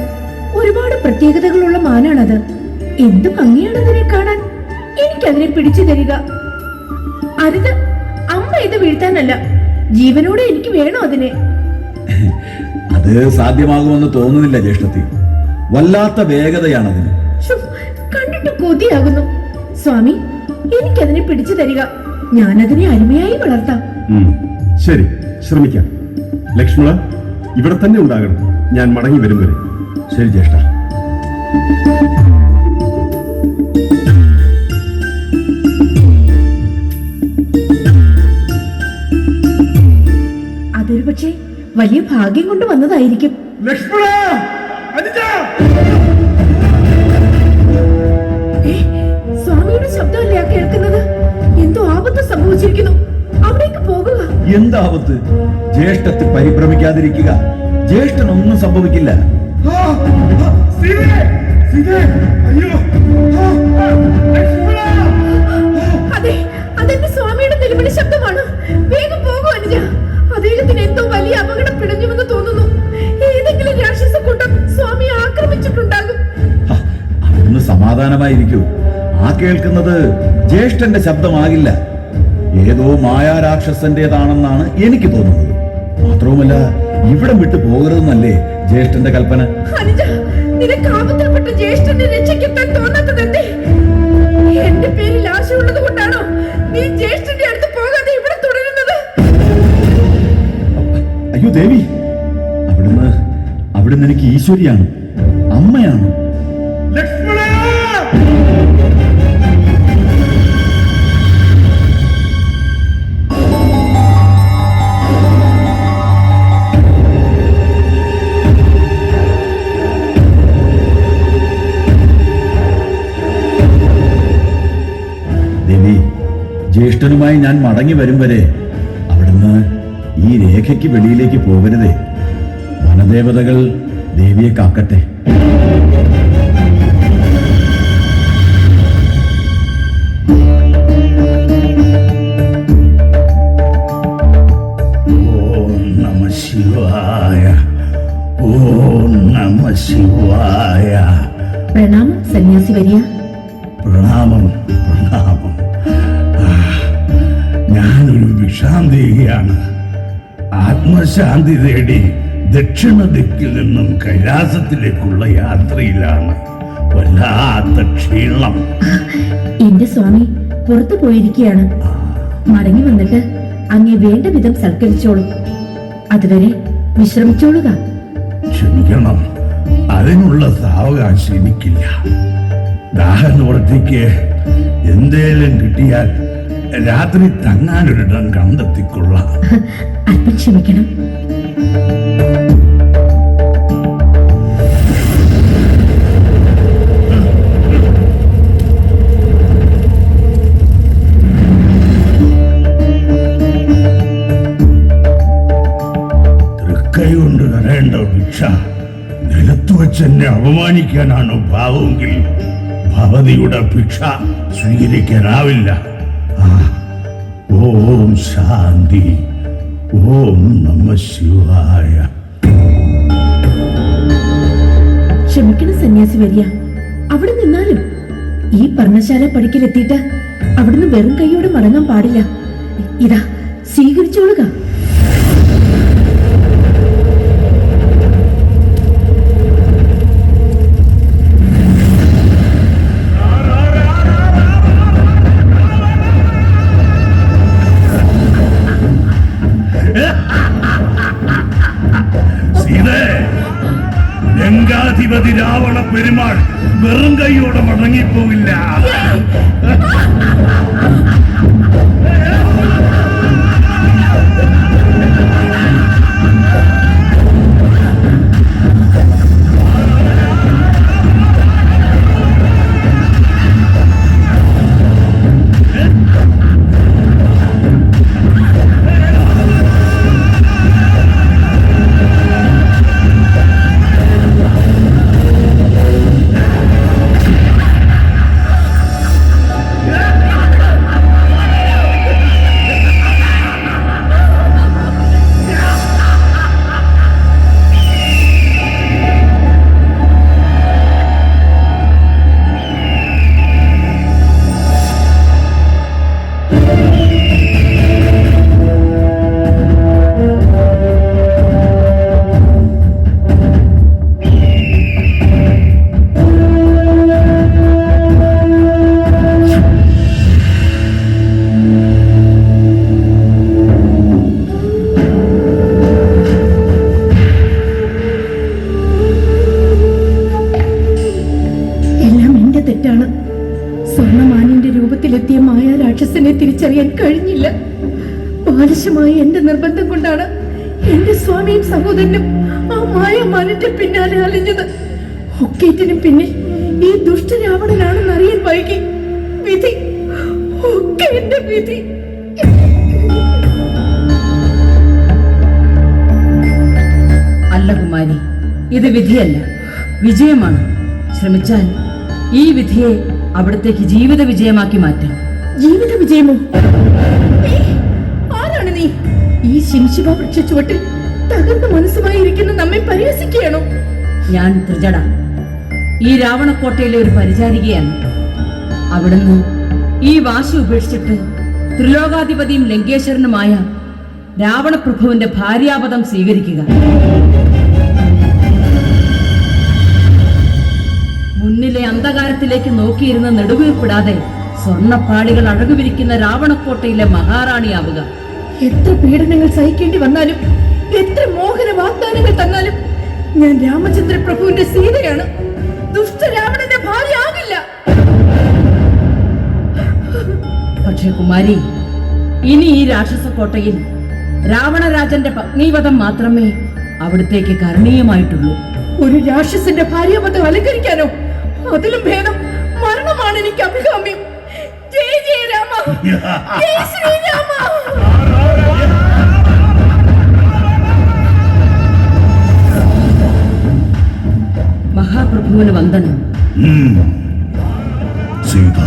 ഒരുപാട് പ്രത്യേകതകളുള്ള മാനാണത്. എന്ത് ഭംഗിയാണതിനെ കാണാൻ. എനിക്കതിനെ പിടിച്ചു തരിക. അരുത്, അമ്മ ഇത് വീഴ്ത്താനല്ല, ജീവനോടെ എനിക്ക് വേണോ അതിനെ. അത് സാധ്യമാകുമെന്ന് തോന്നുന്നില്ല ജ്യേഷ്ഠത്തി. വല്ലാത്ത വേഗതയാണതിന്. ശ്ശോ, കണ്ടിട്ട് കൊതിയാകുന്നു. സ്വാമി, എനിക്കതിനെ പിടിച്ചു തരിക. ഞാനതിനെ അരുമയായി വളർത്താം. ശരി, ശ്രമിക്കാം. ലക്ഷ്മണ, ഇവിടെ തന്നെ ഉണ്ടാകണം. ഞാൻ മടങ്ങി വരും വരെ. ശരി ജ്യേഷ്ഠ. അതൊരു പക്ഷേ വലിയ ഭാഗ്യം കൊണ്ട് വന്നതായിരിക്കും. ലക്ഷ്മണ, സ്വാമിയുടെ ശബ്ദമല്ലേ ആ കേൾക്കുന്നത്? എന്തോ ആപത്ത് സംഭവിച്ചിരിക്കുന്നു. അവിടേക്ക് പോകുക. എന്താപത്ത്? ജ്യേഷ്ഠത്തെ പരിഭ്രമിക്കാതിരിക്കുക. ജ്യേഷ്ഠനൊന്നും സംഭവിക്കില്ല. അതെ, അതെന്റെ സ്വാമിയുടെ നിലവിളി ശബ്ദമാണ്. വേഗം പോകൂ അനുജ. അദ്ദേഹത്തിന് എന്തോ വലിയ അപകടം പിടഞ്ഞുവെന്ന് തോന്നുന്നു. ഏതെങ്കിലും രാക്ഷസ കൂട്ടം സ്വാമിയെ ആക്രമിച്ചിട്ടുണ്ടാകും. അവിടുന്ന് സമാധാനമായിരിക്കൂ. ആ കേൾക്കുന്നത് ജ്യേഷ്ഠന്റെ ശബ്ദമാകില്ല. ഏതോ മായാരാക്ഷസന്റേതാണെന്നാണ് എനിക്ക് തോന്നുന്നത്. മാത്രവുമല്ല, ഇവിടം വിട്ടു പോകരുതെന്നല്ലേ ജ്യേഷ്ഠന്റെ കൽപ്പന. അനുജ, നിനക്ക് ആപത്തിൽപ്പെട്ട ജ്യേഷ്ഠന്റെ രക്ഷയ്ക്കെത്താൻ തോന്നാത്തതെന്തേ? എന്റെ പേരിൽ ആശയുള്ളത് കൊണ്ടാണോ നീ ജ്യേഷ്ഠന്റെ അടുത്ത് പോകാതെ ഇവിടെ തുടരുന്നത്? അയ്യോ ദേവി, അവിടുന്ന് എനിക്ക് ഈശ്വരിയാണ്, അമ്മയാണ്. ദേവി, ജ്യേഷ്ഠനുമായി ഞാൻ മടങ്ങി വരും വരെ അവിടുന്ന് ഈ രേഖയ്ക്ക് വെളിയിലേക്ക് പോകരുതേ. വനദേവതകൾ ദേവിയെ കാക്കട്ടെ. ഓം നമഃ ശിവായ, ഓം നമഃ ശിവായ. പ്രണാമം സന്യാസി വരിയ. പ്രണാമം, പ്രണാമം. ഞാനൊരു വിഷാന്തിയാണ്. ആത്മശാന്തി തേടി ദക്ഷിണ ദിക്കിൽ നിന്നും കൈലാസത്തിലേക്കുള്ള യാത്രയിലാണ്. വല്ലാത്ത ക്ഷീണം. എന്റെ സ്വാമി പുറത്തു പോയിരിക്കുകയാണ്. മടങ്ങി വന്നിട്ട് അങ്ങേ വേണ്ട വിധം സൽക്കരിച്ചോളൂ. അതുവരെ വിശ്രമിച്ചോളുക. ക്ഷമിക്കണം, അതിനുള്ള സാവകാശം എനിക്കില്ല. ദാഹനിവൃത്തിക്ക് എന്തേലും കിട്ടിയാൽ രാത്രി തങ്ങാനൊരിടം കണ്ടെത്തിക്കൊള്ളാം. അല്പം ക്ഷമിക്കണം. തൃക്കൈ കൊണ്ട് തരേണ്ട ഭിക്ഷ നിലത്ത് വെച്ചെന്നെ അപമാനിക്കാനാണ് ഭാവമെങ്കിൽ ഭവതിയുടെ ഭിക്ഷ സ്വീകരിക്കാനാവില്ല. ഓം ശാന്തി, ഓം നമഃ ശിവായ. ക്ഷമിക്കണം സന്യാസി വരിയ. അവിടെ നിന്നാലും ഈ പർണശാല പടിക്കലെത്തിയിട്ട് അവിടുന്ന് വെറും കൈയോടെ മടങ്ങാൻ പാടില്ല. ഇതാ സ്വീകരിച്ചോളുക. ലങ്കാധിപതി രാവണ പെരുമാൾ വെറും കൈയോടെ മടങ്ങിപ്പോവില്ല. ഭരതനെ തിരിച്ചറിയാൻ കഴിഞ്ഞില്ല. ബാലിശമായ എന്റെ നിർബന്ധം കൊണ്ടാണ് എന്റെ സ്വാമിയും സഹോദരനും ആ മായാമാനിന്റെ പിന്നാലെ അലഞ്ഞത്. ഒക്കേറ്റിനും പിന്നിൽ ഈ ദുഷ്ടരാവണനാണെന്ന് അറിയാൻ വൈകി. വിധി, ഒക്കെ എന്റെ വിധി. അല്ല കുമാരി, ഇത് വിധിയല്ല, വിജയമാണ്. ശ്രമിച്ചാൽ ഈ വിധിയെ അവിടത്തേക്ക് ജീവിത വിജയമാക്കി മാറ്റാം. ജീവിത വിജയമോ? ആരാണ് നീ? ഈ ശിംശിബ വൃക്ഷ ചുവട്ടിൽ തകർന്ന മനസ്സുമായി ഇരിക്കുന്ന നമ്മെ പരിഹസിക്കുകയാണോ? ഞാൻ ത്രിജട, ഈ രാവണക്കോട്ടയിലെ ഒരു പരിചാരികയാണ്. അവിടുന്ന് ഈ വാശി ഉപേക്ഷിച്ചിട്ട് ത്രിലോകാധിപതിയും ലങ്കേശ്വരനുമായ രാവണപ്രഭുവിന്റെ ഭാര്യാപദം സ്വീകരിക്കുക. മുന്നിലെ അന്ധകാരത്തിലേക്ക് നോക്കിയിരുന്ന് നെടുവീർപ്പിടാതെ സ്വർണ്ണപ്പാളികൾ അഴകുവിരിക്കുന്ന രാവണക്കോട്ടയിലെ മഹാറാണിയാവുക. എത്ര പീഡനങ്ങൾ സഹിക്കേണ്ടി വന്നാലും, എത്ര മോഹന വാഗ്ദാനങ്ങൾ തന്നാലും ഞാൻ രാമചന്ദ്ര പ്രഭുവിന്റെ സീതയാണ്. ദുഷ്ടരാവണന്റെ ഭാര്യ ആകില്ല. പക്ഷേ കുമാരി, ഇനി ഈ രാക്ഷസക്കോട്ടയിൽ രാവണരാജന്റെ പത്നീവധം മാത്രമേ അവിടത്തേക്ക് കരണീയമായിട്ടുള്ളൂ. ഒരു രാക്ഷസന്റെ ഭാര്യാപദം അലങ്കരിക്കാനോ? അതിലും ഭേദം മരണമാണ് എനിക്ക് അഭികാമ്യം. ജയ ജയ രാമ, ജയ ശ്രീരാമ. മഹാപ്രഭുവിന് വന്ദനം. സീത,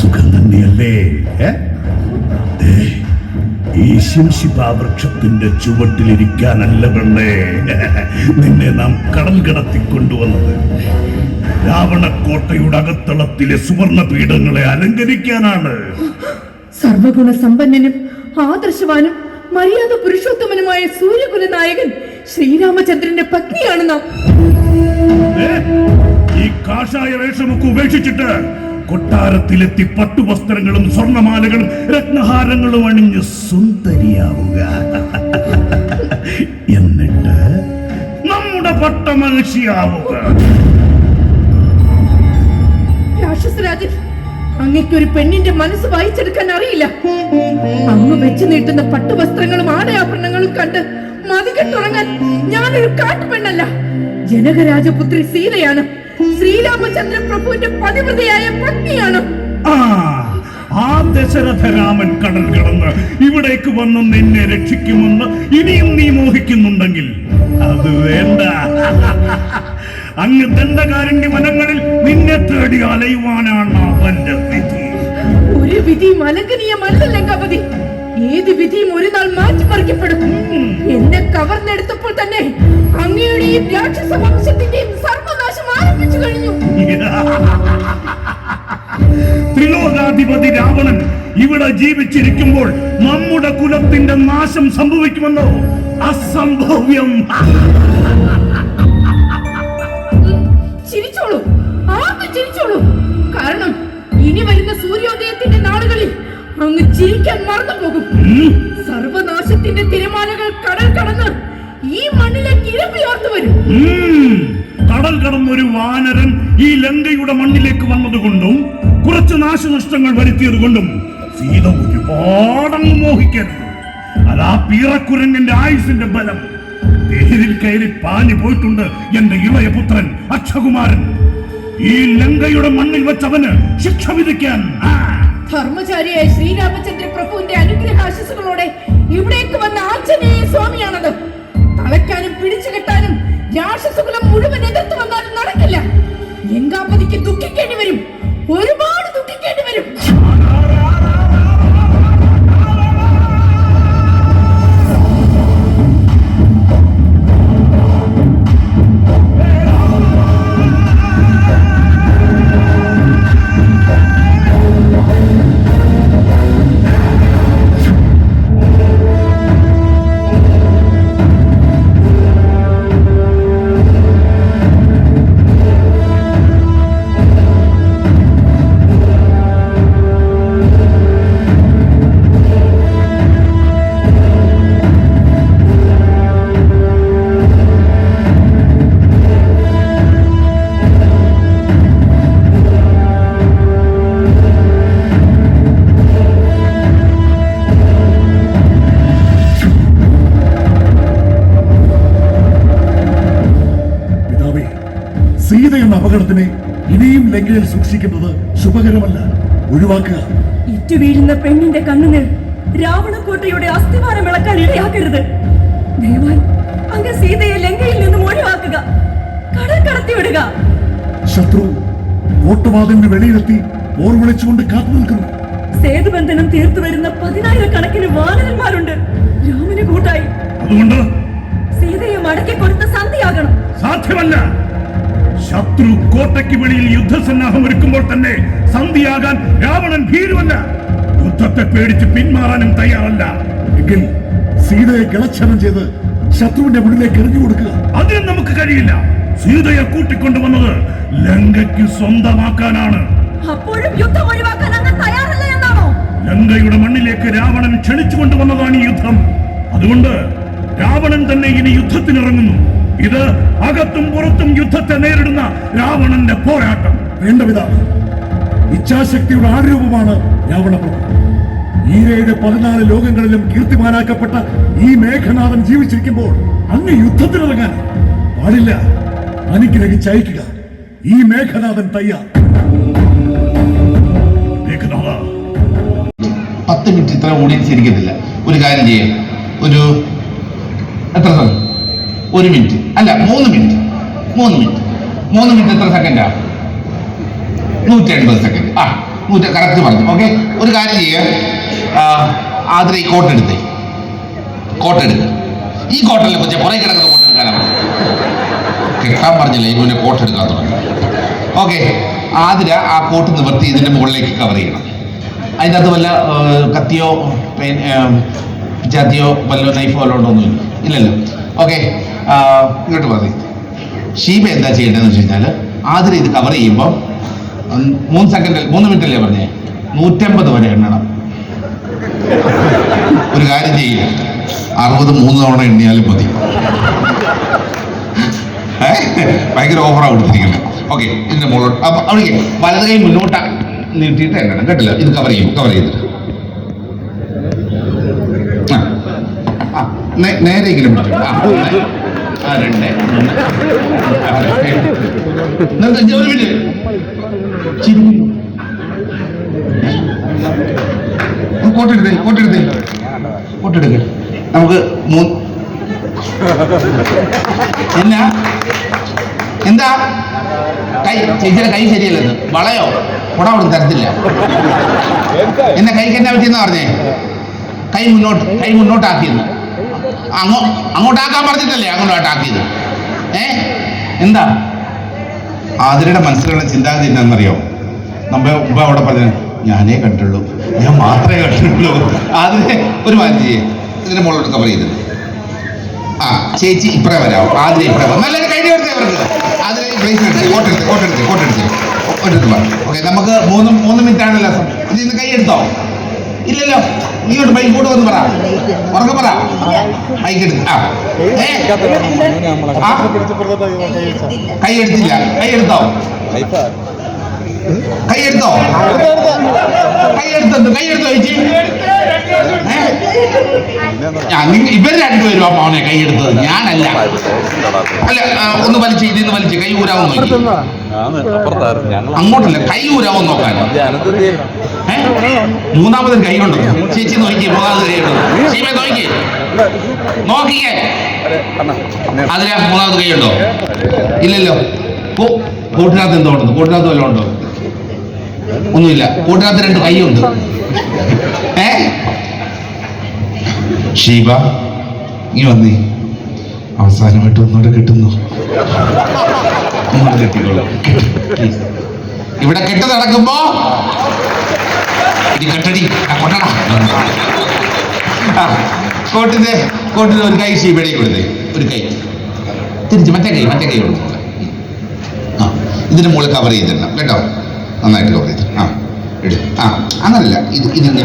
സുഖം തന്നെയല്ലേ? ഈ ശിംശിപാവൃക്ഷത്തിന്റെ ചുവട്ടിലിരിക്കാനല്ല പെണ്ണേ നിന്നെ നാം കടൽ കടത്തിക്കൊണ്ടുവന്നത്. രാവണക്കോട്ടയുടെ അകത്തളത്തിലെ സുവർണ പീഠങ്ങളെ അലങ്കരിക്കാനാണ്. സർവഗുണ സമ്പന്നനും ആദർശവാനും മര്യാദ പുരുഷോത്തമനുമായ സൂര്യകുല നായകൻ ശ്രീരാമചന്ദ്രന്റെ പത്നിയാണ് നാം. ഈ കാഷായ വേഷമൊക്കെ ഉപേക്ഷിച്ചിട്ട് കൊട്ടാരത്തിലെത്തി പട്ടുവസ്ത്രങ്ങളും സ്വർണമാലകളും രത്നഹാരങ്ങളും അണിഞ്ഞ് സുന്ദരിയാവുക. എന്നിട്ട് നമ്മുടെ പട്ടമഹിഷിയാവുക. രാക്ഷസരാജൻ, അങ്ങയ്ക്കൊരു പെണ്ണിന്റെ മനസ്സ് വായിച്ചെടുക്കാൻ അറിയില്ല. അങ്ങ് വെച്ചു നീട്ടുന്ന പട്ടുവസ്ത്രങ്ങളും ആടയാഭരണങ്ങളും കണ്ട് മതികെട്ടുറങ്ങാൻ ഞാനൊരു കാട്ടുപെണ്ണല്ല. ജനകരാജപുത്രി സീതയാണ്. ശ്രീരാമചന്ദ്ര പ്രഭുവിന്റെ പതിവ്രതയായ പത്നിയാണ്. ആ ദശരഥരാമൻ കടൽ കടന്ന് ഇവിടേക്ക് വന്ന് നിന്നെ രക്ഷിക്കുമെന്ന് ഇനിയും നീ മോഹിക്കുന്നുണ്ടെങ്കിൽ അത് വേണ്ട. അങ്ങ് ദണ്ഡകാരണ്യ വനങ്ങളിൽ നിന്നെ തേടി അലയുവാനാണ് അവന്റെ വിധി. ഒരു വിധിയും അലംഘനീയമല്ല ലങ്കാപതി. ഏത് വിധിയും ഒരു നാൾ മാറ്റിമറിക്കപ്പെടും. എന്നെ കവർന്നെടുത്തപ്പോൾ തന്നെ അങ്ങയുടെയും രാക്ഷസ വംശത്തിന്റെയും സർവനാശം ആരംഭിച്ചു കഴിഞ്ഞു. ത്രിലോകാധിപതി രാവണൻ ഇവിടെ ജീവിച്ചിരിക്കുമ്പോൾ നമ്മുടെ കുലത്തിന്റെ നാശം സംഭവിക്കുമെന്നോ? അസംഭവ്യം. ചിരിച്ചോളൂ, ആർക്കും ചിരിച്ചോളൂ. കാരണം ഇനി വരുന്ന സൂര്യോദയത്തിന്റെ നാളുകളിൽ അങ്ങ് ചിരിക്കാൻ മറന്നു പോകും. സർവനാശത്തിന്റെ തിരമാലകൾ കടൽ കടന്ന് ഈ മണ്ണിലേക്ക് ഇരമ്പിയോർത്തു വരും. കടൽ കടന്നൊരു വാനരൻ ഈ ലങ്കയുടെ മണ്ണിലേക്ക് വന്നതുകൊണ്ടും കുറച്ച് നാശനഷ്ടങ്ങൾ വരുത്തിയത് കൊണ്ടും സീത ഒരുപാടങ്ങ് മോഹിക്കരുത്. അതാ പീറക്കുരങ്ങന്റെ ആയുസിന്റെ ബലം. തേരിൽ കയറി പാഞ്ഞു പോയിട്ടുണ്ട് എന്റെ ഇളയ പുത്രൻ അക്ഷകുമാരൻ. ഈ ലങ്കയുടെ മണ്ണിൽ വെച്ചവന് ശിക്ഷ വിധിക്കാൻ ധർമ്മചാരിയായ ശ്രീരാമചന്ദ്ര പ്രഭുവിന്റെ അനുഗ്രഹാശിസുകളോടെ ഇവിടേക്ക് വന്ന ആഞ്ജനേയ സ്വാമിയാണത്. തളയ്ക്കാനും പിടിച്ചു കെട്ടാനും രാക്ഷസകുലം മുഴുവൻ എതിർത്ത് വന്നാലും നടക്കില്ല. ലങ്കാപതിക്ക് ദുഃഖിക്കേണ്ടി വരും, ഒരുപാട് ദുഃഖിക്കേണ്ടി വരും. ഉണ്ടാകുന്ന അപകടത്തിനെ ഇനിയും ലങ്കയിൽ സൂക്ഷിക്കുന്നത് ശുഭകരമല്ല. ഒഴിവാക്കുക. ഇറ്റുവീഴുന്ന പെണ്ണിന്റെ കണ്ണുനീർ രാവണക്കോട്ടയുടെ അസ്ഥിവാരം ഇളക്കാൻ ഇടയാക്കരുത്. ദയവായി അങ്ങ് സീതയെ ലങ്കയിൽ നിന്നും ഒഴിവാക്കുക, കടൽ കടത്തിവിടുക. ശത്രു കോട്ടവാതിലിന് വെളിയിലെത്തി പോർ വിളിച്ചുകൊണ്ട് കാത്തു നിൽക്കുന്നു. സേതുബന്ധനം തീർത്തു വരുന്ന 10,000-കണക്കിന് വാനരന്മാരുണ്ട് രാമന് കൂട്ടായി. അതുകൊണ്ട് സീതയെ മടക്കി കൊടുത്ത സന്ധിയാകണം. സാധ്യമല്ല. ശത്രു കോട്ടയ്ക്ക് വെളിയിൽ യുദ്ധസന്നാഹം ഒരുക്കുമ്പോൾ തന്നെ സന്ധിയാകാൻ രാവണൻ ഭീരുവല്ല. യുദ്ധത്തെ പേടിച്ച് പിന്മാറാനും തയ്യാറല്ല. എങ്കിൽ സീതയെ കിളച്ഛനം ചെയ്ത് ശത്രുവിന്റെ മുന്നിലേക്ക് എറിഞ്ഞു കൊടുക്കുക. അതിന് നമുക്ക് കഴിയില്ല. സീതയെ കൂട്ടിക്കൊണ്ടുവന്നത് ലങ്കയ്ക്ക് സ്വന്തമാക്കാനാണ്. അപ്പോഴും യുദ്ധം ഒഴിവാക്കാൻ അങ്ങ് തയ്യാറല്ല എന്നാണോ? ലങ്കയുടെ മണ്ണിലേക്ക് രാവണൻ ക്ഷണിച്ചുകൊണ്ടുവന്നതാണ് ഈ യുദ്ധം. അതുകൊണ്ട് രാവണൻ തന്നെ ഇനി യുദ്ധത്തിനിറങ്ങുന്നു. ഇത് അകത്തും പുറത്തും യുദ്ധത്തെ നേരിടുന്ന രാവണന്റെ പോരാട്ടം. വേണ്ടവിതാണ്. ഇച്ഛാശക്തിയുടെ ആരൂപമാണ് രാവണപ്രഭു. ഈരയുടെ 14 ലോകങ്ങളിലും കീർത്തിമാനാക്കപ്പെട്ട ഈ മേഘനാഥൻ ജീവിച്ചിരിക്കുമ്പോൾ അങ്ങ് യുദ്ധത്തിനിറങ്ങാൻ പാടില്ല. അനുഗ്രഹിച്ചയക്കുക. ഈ മേഘനാഥൻ തയ്യാർ. മേഘനാഥ, 10 മിനിറ്റ് ഇത്ര ഓഡിയൻസ് ഇരിക്കത്തില്ല. ഒരു കാര്യം ചെയ്യാം, ഒരു എത്ര സമയം? 1 മിനിറ്റ് അല്ല 3 മിനിറ്റ്. 3 മിനിറ്റ് എത്ര സെക്കൻഡാ? 180 സെക്കൻഡ്. കറക്റ്റ് പറഞ്ഞു. ഓക്കെ, ഒരു കാര്യം ചെയ്യാം. ആദ്യം ഈ കോട്ടെടുത്ത് ഈ കോട്ടല്ലേ കൊച്ചെ പുറകെ കിടക്കുന്ന കോട്ടെടുക്കാനാണ്. കെട്ടാൻ പറഞ്ഞില്ല, ഇവനെ കോട്ടെടുക്കാൻ തുടങ്ങി. ഓക്കെ, ആതിര ആ കോട്ട് നിവർത്തി ഇതിന്റെ മുകളിലേക്ക് കവർ ചെയ്യണം. അതിൻ്റെ അകത്ത് വല്ല കത്തിയോ പിച്ചാത്തിയോ വല്ലോ നൈഫോ വല്ലോ ഉണ്ടോന്നും ഇല്ലല്ലോ. ഓക്കെ, ഇങ്ങോട്ട് പറഞ്ഞു. ഷീബ എന്താ ചെയ്യേണ്ടതെന്ന് വെച്ച് കഴിഞ്ഞാൽ ആതിര ഇത് കവർ ചെയ്യുമ്പോൾ 3 മിനിറ്റല്ലേ പറഞ്ഞേ, 150 വരെ എണ്ണണം. ഒരു കാര്യം ചെയ്യുക, 63 തവണ എണ്ണിയാലും മതി. ഭയങ്കര ഓഫറാണ് കൊടുത്തിരിക്കുന്നത്. ഓക്കെ, ഇതിന്റെ മുകളിലോട്ട് അവിടെ വലത് കൈ മുന്നോട്ട് നീട്ടിയിട്ട് എണ്ണണം കേട്ടില്ല. ഇത് കവർ ചെയ്തിട്ട് നേരെയെങ്കിലും പറ്റും. 2 1 മിനിറ്റ് കോട്ടെടുക്ക്. നമുക്ക് എന്താ ചേച്ചിയുടെ കൈ ശരിയല്ലത്. വളയോ കുട അവിടെ തരത്തില്ല. എന്നെ കൈക്ക് എന്നാ പറ്റിയെന്ന് പറഞ്ഞേ? കൈ മുന്നോട്ടാക്കിയെന്ന്. അങ്ങോട്ടാക്കാൻ പറഞ്ഞിട്ടല്ലേ അങ്ങോട്ടാക്കിയത്? എന്താ ആതിരയുടെ മനസ്സിലുള്ള ചിന്താഗതി എന്താണെന്നറിയോ? മുമ്പ് അവിടെ പറഞ്ഞു, ഞാനേ കണ്ടുള്ളൂ, ഞാൻ മാത്രമേ കണ്ടുള്ളൂ. അതിനെ ഒരു മാറ്റി ചെയ്യേ, ഇതിന്റെ മുകളിലോട്ട് കവർ ചെയ്ത്. ചേച്ചി ഇപ്പറേ വരാം, ആതിര ഇപ്പറേ വരാം. നല്ലൊരു കഴിഞ്ഞ കൊടുത്തേ അവർക്ക്. അതിന് ബ്രേസ് കോട്ടെടുത്ത് പറഞ്ഞു. ഓക്കെ, നമുക്ക് 3 മിനിറ്റ് ആണല്ലോ സമയം. ഇതിന്ന് കൈ എടുത്തോ? ഇല്ലല്ലോ. നീയോട്ട് ബൈക്ക് കൂടെ വന്ന് പറ, ഉറക്കെ പറ. ബൈക്ക് എടുത്ത് കൈ എടുത്തില്ല. കൈ എടുത്തോ? ചേച്ചി. ഇവർ രണ്ടുപേരും ആ പവനെ കൈയെടുത്തത്, ഞാനല്ല. അല്ല, ഒന്ന് വലിച്ച് ഇതിന്ന് വലിച്ച് കൈ ഊരാവും നോക്കി. അങ്ങോട്ടല്ല, കൈ ഊരാവും നോക്കാൻ. 3ാമതൊരു കൈ ഉണ്ടോ? ചേച്ചി നോക്കി, 3ാമത് കൈ ഉണ്ടോ? ശീമ നോക്കിക്കേ. അതിലെ 3ാമത് കൈ ഉണ്ടോ? ഇല്ലല്ലോ. കൂട്ടിനകത്ത് എന്തോ ഉണ്ടോ? കൂട്ടിനകത്ത് വല്ലതും ഉണ്ടോ? ഒന്നുമില്ല. കൂട്ടിനകത്ത് 2 കൈയുണ്ട്. ഷീബ, നീ വന്നേ. അവസാനമായിട്ട് ഒന്നുകൂടെ കിട്ടുന്നു. ഇവിടെ കെട്ട് നടക്കുമ്പോ കോട്ടിന് ഒരു കൈ ഷീബയുടെ കൊടുത്തേ. ഒരു കൈ തിരിച്ച് മറ്റേ കൈ കൊടുക്കും. ഇതിന് മുകളിൽ കവർ ചെയ്തിടണം കേട്ടോ. നന്നായിട്ട് കവർ ചെയ്ത്. അങ്ങനല്ല, ഇതിങ്ങനെ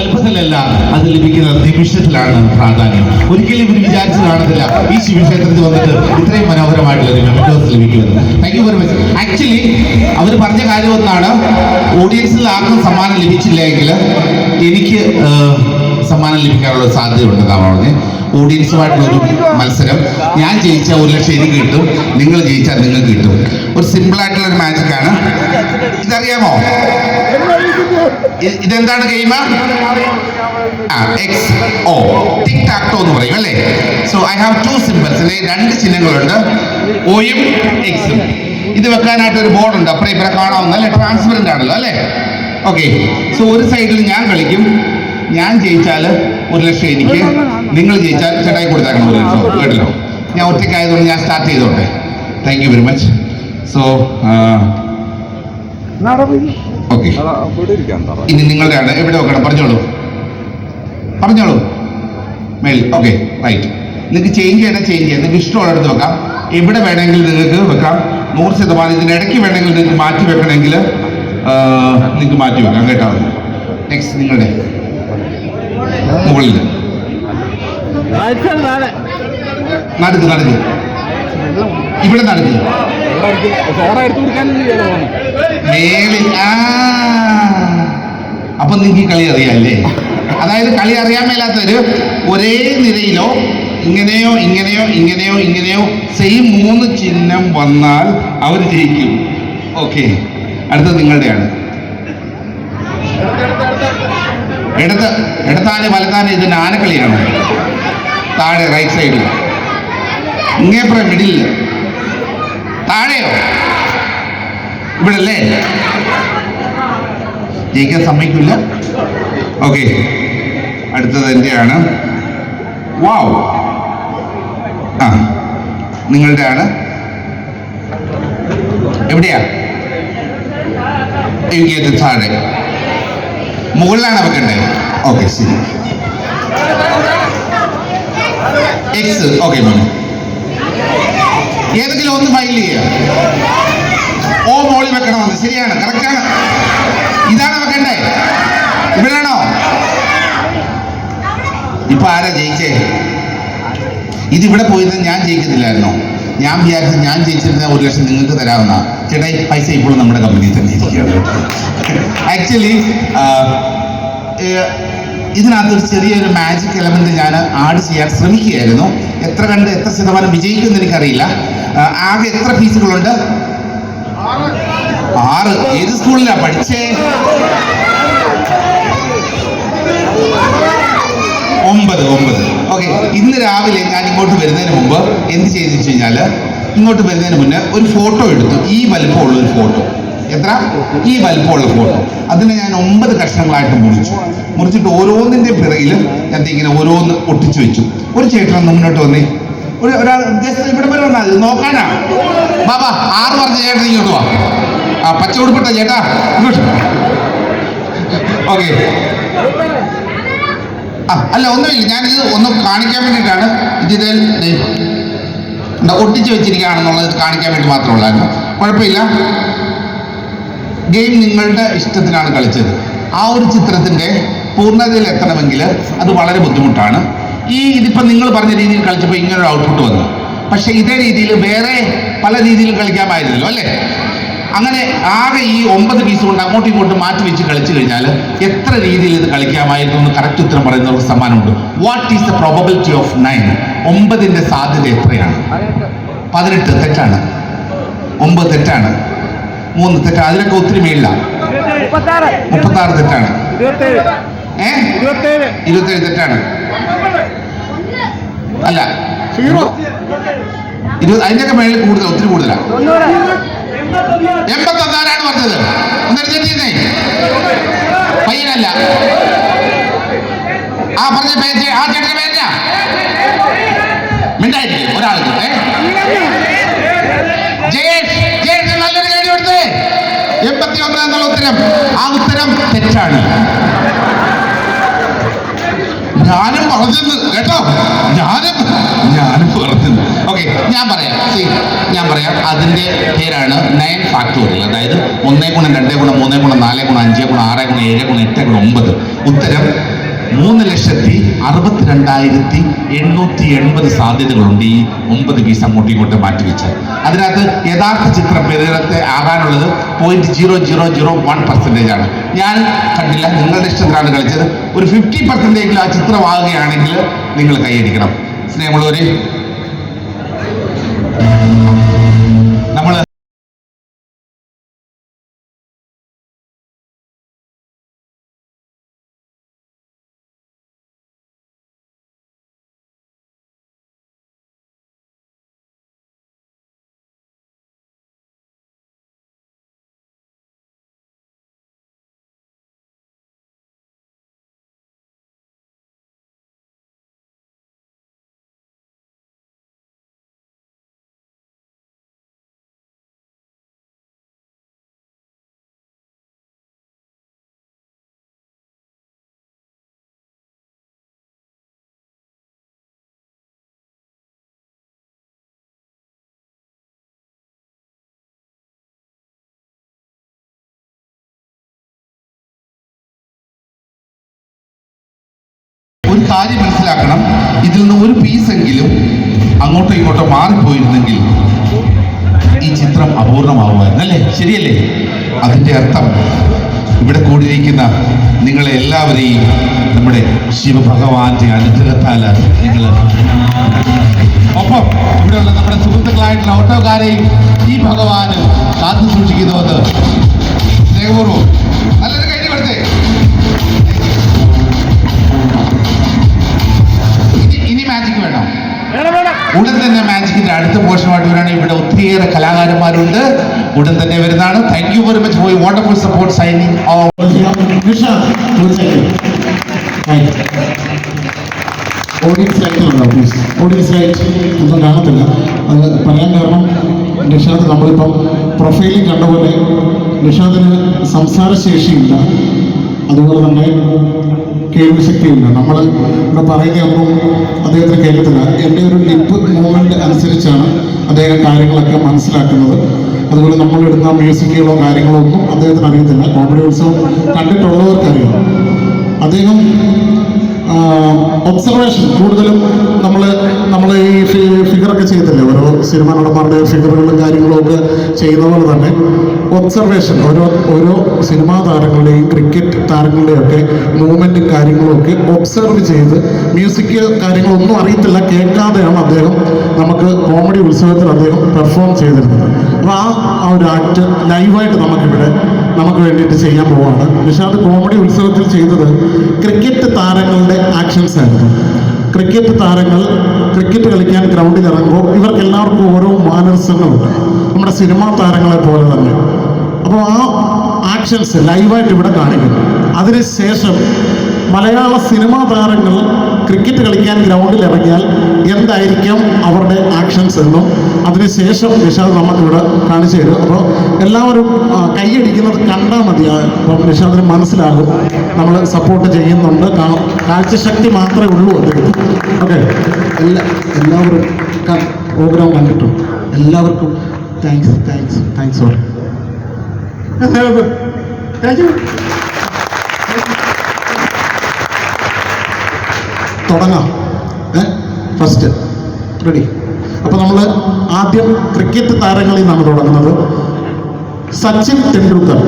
വലുപ്പത്തിലല്ല, അത് ലഭിക്കുന്ന നിമിഷത്തിലാണ് പ്രാധാന്യം. ഒരിക്കലും ഇവർ വിചാരിച്ചു കാണത്തില്ല ഈ ശിവക്ഷേത്രത്തിൽ വന്നിട്ട് ഇത്രയും മനോഹരമായിട്ടുള്ള ഒരു മെമന്റോസ് ലഭിക്കുന്നത്. Thank you very much. Actually അവർ പറഞ്ഞ കാര്യം ഒന്നാണ്, ഓഡിയൻസിൽ ആർക്കും സമ്മാനം ലഭിച്ചില്ല എങ്കിൽ എനിക്ക് സമ്മാനം ലഭിക്കാനുള്ള സാധ്യത ഉണ്ടെന്നാണ് പറഞ്ഞത്. ഓഡിയൻസുമായിട്ടുള്ളൊരു മത്സരം, ഞാൻ ജയിച്ചാൽ 1 ലക്ഷം എനിക്ക് കിട്ടും, നിങ്ങൾ ജയിച്ചാൽ നിങ്ങൾക്ക് കിട്ടും. ഒരു സിമ്പിൾ ആയിട്ടുള്ള ഒരു മാജിക് ആണ്. ഇതറിയാമോ? ഇതെന്താണ് game? XO, tic tac toe എന്ന് പറയും അല്ലേ? So I have 2 symbols. 2 ചിഹ്നങ്ങളുണ്ട്, Oയും Xും. ഇത് വെക്കാനായിട്ട് ഒരു ബോർഡ് ഉണ്ട്, അപ്പുറം ഇപ്പുറം കാണാവുന്ന അല്ലെ, ട്രാൻസ്പെറന്റ് ആണല്ലോ അല്ലേ? ഓക്കെ. സോ ഒരു സൈഡിൽ ഞാൻ കളിക്കും, ഞാൻ ജയിച്ചാൽ 1 ലക്ഷം എനിക്ക്, നിങ്ങൾ ജയിച്ചാൽ ചേട്ടായി കൊടുത്തേക്കണം 1 ലക്ഷം. കേട്ടല്ലോ? ഞാൻ ഒറ്റയ്ക്കായതുകൊണ്ട് ഞാൻ സ്റ്റാർട്ട് ചെയ്തോട്ടെ. Thank you very much. So okay, ഇനി നിങ്ങളുടെ ആണ്. എവിടെ വെക്കണം? പറഞ്ഞോളൂ മേൽ. Okay, right. നിങ്ങൾക്ക് ചേഞ്ച് ചെയ്യാം, നിങ്ങൾക്ക് ഇഷ്ടമുള്ളിടത്ത് വെക്കാം. എവിടെ വേണമെങ്കിൽ നിങ്ങൾക്ക് വെക്കാം. 100%. ഇതിനിടയ്ക്ക് വേണമെങ്കിൽ നിങ്ങൾക്ക് മാറ്റി വെക്കണമെങ്കിൽ നിങ്ങൾക്ക് മാറ്റി വെക്കാം കേട്ടോ. നെക്സ്റ്റ് നിങ്ങളുടെ മുകളിൽ നടുക്ക് ഇവിടെ നടുക്ക് മേളിൽ. അപ്പൊ നിങ്ങൾക്ക് കളി അറിയാല്ലേ? അതായത് കളി അറിയാൻ മേലാത്തവര് ഒരേ നിരയിലോ ഇങ്ങനെയോ സെയിം 3 ചിഹ്നം വന്നാൽ അവർ ജയിക്കും. ഓക്കെ, അടുത്തത് നിങ്ങളുടെയാണ്. ഇടത്താന് വലത്താന് ഇതിന് ആനക്കളിയാണ്. താഴെ റൈറ്റ് സൈഡിൽ, ഇങ്ങേപ്പുറം മിഡിലില്. താഴെയോ? ഇവിടെ അല്ലേ? ജയിക്കാൻ സമ്മതിക്കില്ല. ഓക്കെ, അടുത്തത് എന്റെയാണ്. വാവ്, നിങ്ങളുടെ ആണ്. എവിടെയാ? എനിക്ക് താഴെ. മുകളിലാണ് വെക്കണ്ടേ? ഓക്കെ, ശരി. X. ഓക്കെ മോനെ, ഏതെങ്കിലും ഒന്ന് ഫൈൽ ചെയ്യുക. O മോളിൽ വെക്കണമെന്ന്. ശരിയാണ്, കറക്റ്റാണ്. ഇതാണ് വെക്കണ്ടേ? ഇവിടെയാണോ? ഇപ്പൊ ആരാ ജയിച്ചേ? ഇതിവിടെ പോയിരുന്ന ഞാൻ ജയിക്കത്തില്ലായിരുന്നോ? ഞാൻ വിചാരിച്ചു ഞാൻ ജയിച്ചിരുന്ന 1 ലക്ഷം നിങ്ങൾക്ക് തരാവുന്ന. ചേട്ടാ, ഈ പൈസ ഇപ്പോഴും നമ്മുടെ കമ്പനിയിൽ തന്നെ ഇരിക്കുകയാണ്. ആക്ച്വലി ഇതിനകത്തൊരു ചെറിയൊരു മാജിക് എലമെന്റ് ഞാൻ ആഡ് ചെയ്യാൻ ശ്രമിക്കുകയായിരുന്നു. എത്ര ശതമാനം വിജയിക്കുമെന്ന് എനിക്കറിയില്ല. ആകെ എത്ര പീസുകളുണ്ട്? 6. ഏത് സ്കൂളിലാണ് പഠിച്ചേ? 9. ഓക്കെ, ഇന്ന് രാവിലെ ഞാൻ ഇങ്ങോട്ട് വരുന്നതിന് മുമ്പ് എന്ത് ചെയ്തെന്ന് വെച്ച് കഴിഞ്ഞാൽ, ഇങ്ങോട്ട് വരുന്നതിന് മുന്നേ ഒരു ഫോട്ടോ എടുത്തു. ഈ വലിപ്പമുള്ള ഒരു ഫോട്ടോ. എത്ര? ഈ വലിപ്പമുള്ള ഫോട്ടോ. അതിനെ ഞാൻ 9 കഷ്ണങ്ങളായിട്ട് മുറിച്ചിട്ട് ഓരോന്നിന്റെ പിറകിൽ ഞാൻ ഇങ്ങനെ ഓരോന്ന് ഒട്ടിച്ചു വെച്ചു. ഒരു ചേട്ടൻ മുന്നോട്ട് വന്നേ, ഒരാൾ ജസ്റ്റ് ഇവിടെ വരെ വന്നാൽ മതി, നോക്കാനാ. ബാബാ 6 പറഞ്ഞ ചേട്ടൻ ഇങ്ങോട്ട് വാ. പച്ച ഉടുപ്പിട്ട ചേട്ടാ ഇങ്ങോട്ട്. ഓക്കെ, അല്ല ഒന്നുമില്ല, ഞാനിത് ഒന്ന് കാണിക്കാൻ വേണ്ടിയിട്ടാണ്. ഇതിൽ ഒട്ടിച്ചു വെച്ചിരിക്കുകയാണെന്നുള്ളത് കാണിക്കാൻ വേണ്ടി മാത്രമുള്ളായിരുന്നു. കുഴപ്പമില്ല. ഗെയിം നിങ്ങളുടെ ഇഷ്ടത്തിനാണ് കളിച്ചത്. ആ ഒരു ചിത്രത്തിന്റെ പൂർണ്ണതയിൽ എത്തണമെങ്കിൽ അത് വളരെ ബുദ്ധിമുട്ടാണ്. ഇതിപ്പോൾ നിങ്ങൾ പറഞ്ഞ രീതിയിൽ കളിച്ചപ്പോൾ ഇങ്ങനൊരു ഔട്ട്പുട്ട് വന്നു. പക്ഷെ ഇതേ രീതിയിൽ വേറെ പല രീതിയിലും കളിക്കാമായിരുന്നല്ലോ അല്ലേ? അങ്ങനെ ആകെ ഈ 9 പീസ് കൊണ്ട് അങ്ങോട്ടും ഇങ്ങോട്ടും മാറ്റി വെച്ച് കളിച്ചു കഴിഞ്ഞാൽ എത്ര രീതിയിൽ ഇത് കളിക്കാമായിരുന്നു എന്ന് കറക്റ്റ് ഉത്തരം പറയുന്നവർക്ക് സമ്മാനമുണ്ട്. What is the probability of 9? 9ന്റെ സാധ്യത എത്രയാണ്? 18. തെറ്റാണ്. 9 തെറ്റാണ്. 3 തെറ്റാണ്. അതിനൊക്കെ ഒത്തിരി മേളിലാണ്. 36 തെറ്റാണ്. 27 തെറ്റാണ്. അല്ല, അതിൻ്റെയൊക്കെ മേളിൽ കൂടുതൽ, ഒത്തിരി കൂടുതലാണ്. 86 പറഞ്ഞത്. ഒന്നെടുത്തേ പയ്യനല്ല. പറഞ്ഞ പേര്, ആ ചേട്ടന്റെ പേരാ മിണ്ടായിരിക്കും ഒരാൾക്ക്. ജയേഷ് നല്ലൊരു കാര്യം എടുത്ത് 81 എന്നുള്ള ഉത്തരം. ആ ഉത്തരം തെറ്റാണ്. ഞാനും പറഞ്ഞത് കേട്ടോ, ഞാനും പറഞ്ഞത്. ഓക്കെ, ഞാൻ പറയാം. അതിന്റെ പേരാണ് 9 ഫാക്ടോറിയൽ. അതായത് 1 × 2 × 3 × 4 × 5 × 6 × 7 × 8 × 9. ഉത്തരം 3,62,880 സാധ്യതകളുണ്ട് ഈ 9 പീസ് അങ്ങോട്ടും ഇങ്ങോട്ടും മാറ്റിവെച്ച്. അതിനകത്ത് യഥാർത്ഥ ചിത്രം ഇതിനകത്ത് ആകാനുള്ളത് 0.0001% ആണ്. ഞാൻ കണ്ടില്ല, നിങ്ങളുടെ ഇഷ്ടത്തിലാണ് കളിച്ചത്. ഒരു 50% ആ ചിത്രമാകുകയാണെങ്കിൽ നിങ്ങൾ കൈയടിക്കണം. സ്നേഹമുള്ളവരെ, നമ്മൾ ഒരു കാര്യം മനസ്സിലാക്കണം, ഇതിൽ നിന്ന് ഒരു പീസെങ്കിലും അങ്ങോട്ടോ ഇങ്ങോട്ടോ മാറിപ്പോയിരുന്നെങ്കിൽ ഈ ചിത്രം അപൂർണമാവുമായിരുന്നു, അല്ലേ? ശരിയല്ലേ? അതിൻ്റെ അർത്ഥം ഇവിടെ കൂടിയിരിക്കുന്ന നിങ്ങളെ എല്ലാവരെയും നമ്മുടെ ശിവഭഗവാന്റെ അനുഗ്രഹത്താൽ നിങ്ങൾ, ഒപ്പം ഇവിടെയുള്ള നമ്മുടെ സുഹൃത്തുക്കളായിട്ടുള്ള ഓട്ടോക്കാരെയും ഈ ഭഗവാന് കാത്തു സൂക്ഷിക്കുന്നുവെന്ന് സ്നേഹപൂർവ്വം നല്ലൊരു കൈ കൊടുത്തേ. ഇനി മാജിക് വേണം. ഉടൻ തന്നെ മാജിക്കിന്റെ അടുത്ത പോർഷനുമായിട്ട് വരികയാണെങ്കിൽ ഇവിടെ ഒത്തിരിയേറെ കലാകാരന്മാരുണ്ട്. ഉടൻ തന്നെ വരുന്നതാണ്. Thank you very much for your wonderful support. Signing off. Audience ലൈറ്റിലുണ്ടോ പ്ലീസ്? ഓഡിയൻസ് ലൈറ്റ് ഒന്നും കാണത്തില്ല. അത് പറയാൻ കാരണം നിഷാദ് നമ്മളിപ്പം പ്രൊഫൈലിൽ കണ്ട പോലെ നിഷാദിന് സംസാരശേഷിയില്ല, അതുപോലെ തന്നെ കേൾവിശക്തിയില്ല. നമ്മൾ ഇവിടെ പറയുന്നതൊന്നും അദ്ദേഹത്തിന് കേൾക്കത്തില്ല. എൻ്റെ ഒരു ലിപ്പ് മൂവ്മെൻറ്റ് അനുസരിച്ചാണ് അദ്ദേഹം കാര്യങ്ങളൊക്കെ മനസ്സിലാക്കുന്നത്. അതുപോലെ നമ്മളിടുന്ന മ്യൂസിക്കുകളോ കാര്യങ്ങളോ ഒന്നും അദ്ദേഹത്തിന് അറിയത്തില്ല. കോമഡി ഉത്സവം കണ്ടിട്ടുള്ളവർക്കറിയാം. അദ്ദേഹം ഒബ്സർവേഷൻ കൂടുതലും നമ്മൾ ഈ ഫിഗറൊക്കെ ചെയ്തില്ലേ, ഓരോ സിനിമ നടന്മാരുടെ ഫിഗറുകളും കാര്യങ്ങളും ഒക്കെ ചെയ്യുന്ന പോലെ തന്നെ ഒബ്സർവേഷൻ ഓരോ സിനിമാ താരങ്ങളുടെയും ക്രിക്കറ്റ് താരങ്ങളുടെയും ഒക്കെ മൂവ്മെൻറ്റും കാര്യങ്ങളും ഒക്കെ ഒബ്സർവ് ചെയ്ത് മ്യൂസിക് കാര്യങ്ങളൊന്നും അറിയത്തില്ല, കേൾക്കാതെയാണ് അദ്ദേഹം നമുക്ക് കോമഡി ഉത്സവത്തിൽ അദ്ദേഹം പെർഫോം ചെയ്തിരുന്നത്. അപ്പോൾ ആ ഒരു ആക്ട് ലൈവായിട്ട് നമുക്ക് വേണ്ടിയിട്ട് ചെയ്യാൻ പോവാണ്. നിഷാദ് കോമഡി ഉത്സവത്തിൽ ചെയ്തത് ക്രിക്കറ്റ് താരങ്ങളുടെ ആക്ഷൻസ് ആയിരുന്നു. ക്രിക്കറ്റ് താരങ്ങൾ ക്രിക്കറ്റ് കളിക്കാൻ ഗ്രൗണ്ടിൽ ഇറങ്ങുമ്പോൾ ഇവർക്ക് എല്ലാവർക്കും ഓരോ മാനർസങ്ങളുണ്ട്, നമ്മുടെ സിനിമാ താരങ്ങളെ പോലെ തന്നെ. അപ്പോൾ ആ ആക്ഷൻസ് ലൈവായിട്ട് ഇവിടെ കാണിക്കുന്നു. അതിനുശേഷം മലയാള സിനിമാ താരങ്ങൾ ക്രിക്കറ്റ് കളിക്കാൻ ഗ്രൗണ്ടിൽ ഇറങ്ങിയാൽ എന്തായിരിക്കും അവരുടെ ആക്ഷൻസ് എന്നും അതിനുശേഷം നിഷാദ് നമുക്കിവിടെ കാണിച്ചു തരും. അപ്പോൾ എല്ലാവരും കൈയടിക്കുന്നത് കണ്ടാൽ മതി. അപ്പം നിഷാദിന് മനസ്സിലാകും നമ്മൾ സപ്പോർട്ട് ചെയ്യുന്നുണ്ട്. കാഴ്ചശക്തി മാത്രമേ ഉള്ളൂ അദ്ദേഹം. ഓക്കെ, എല്ലാവരും പ്രോഗ്രാം കണ്ടിട്ടുണ്ട്. എല്ലാവർക്കും താങ്ക്സ് ഓൾ. Thank you. തുടങ്ങാം. First ready. അപ്പോൾ നമ്മൾ ആദ്യം ക്രിക്കറ്റ് താരങ്ങളിൽ നിന്നാണ് തുടങ്ങുന്നത്. സച്ചിൻ ടെണ്ടുൽക്കർ.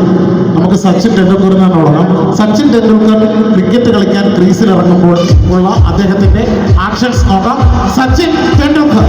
നമുക്ക് സച്ചിൻ ടെണ്ടുൽക്കറിനാണ് തുടങ്ങാം. സച്ചിൻ ടെണ്ടുൽക്കർ ക്രിക്കറ്റ് കളിക്കാൻ ക്രീസിൽ ഇറങ്ങുമ്പോൾ ഉള്ള അദ്ദേഹത്തിൻ്റെ ആക്ഷൻസ് നോക്കാം. സച്ചിൻ ടെണ്ടുൽക്കർ.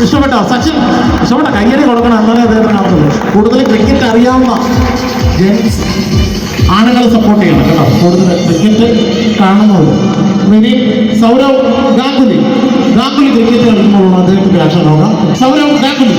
ഇഷ്ടപ്പെട്ടോ സച്ചിൻ? ഇഷ്ടപ്പെട്ട കയ്യടി കൊടുക്കണം, എന്നാലേ അദ്ദേഹത്തിന് കാണത്തുള്ളൂ. കൂടുതൽ ക്രിക്കറ്റ് അറിയാവുന്ന ജെയിംസ് ആണുങ്ങൾ സപ്പോർട്ട് ചെയ്യണം കേട്ടോ, കൂടുതൽ ക്രിക്കറ്റ് കാണുന്നുള്ളൂ. ഇനി സൗരവ് ഗാംഗുലി ക്രിക്കറ്റ് കളിക്കുമ്പോഴുള്ള അദ്ദേഹത്തിന്റെ ആക്ഷൻ നോക്കാം. സൗരവ് ഗാംഗുലി.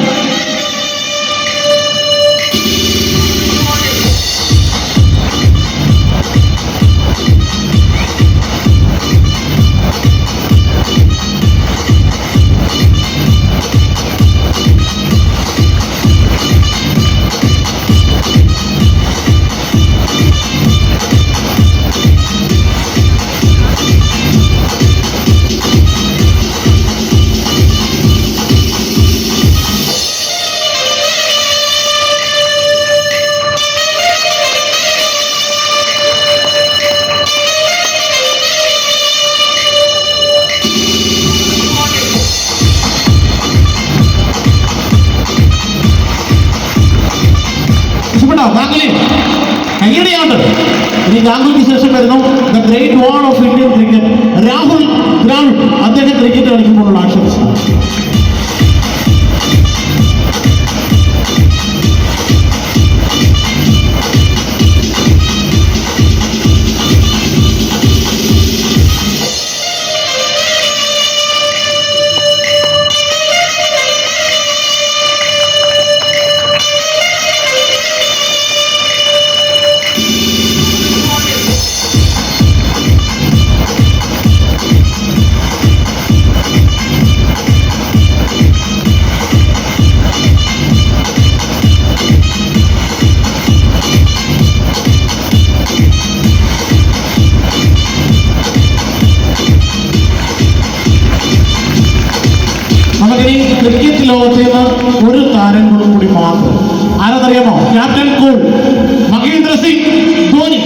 ഗാംഗുലി കയ്യടിയാണ്. ഇനി ഗാംഗുലിക്ക് ശേഷം വരുന്നു the great wall of Indian cricket, Rahul Dravid. അദ്ദേഹം ക്രിക്കറ്റ് കളിക്കുമ്പോഴുള്ള ആക്ഷൻസ്. നമുക്കിനി ക്രിക്കറ്റ് ലോകത്ത് നിന്ന് ഒരു താരങ്ങളും കൂടി മാത്രം. ആരെന്നറിയാമോ? Captain cool, Mahendra Singh Dhoni.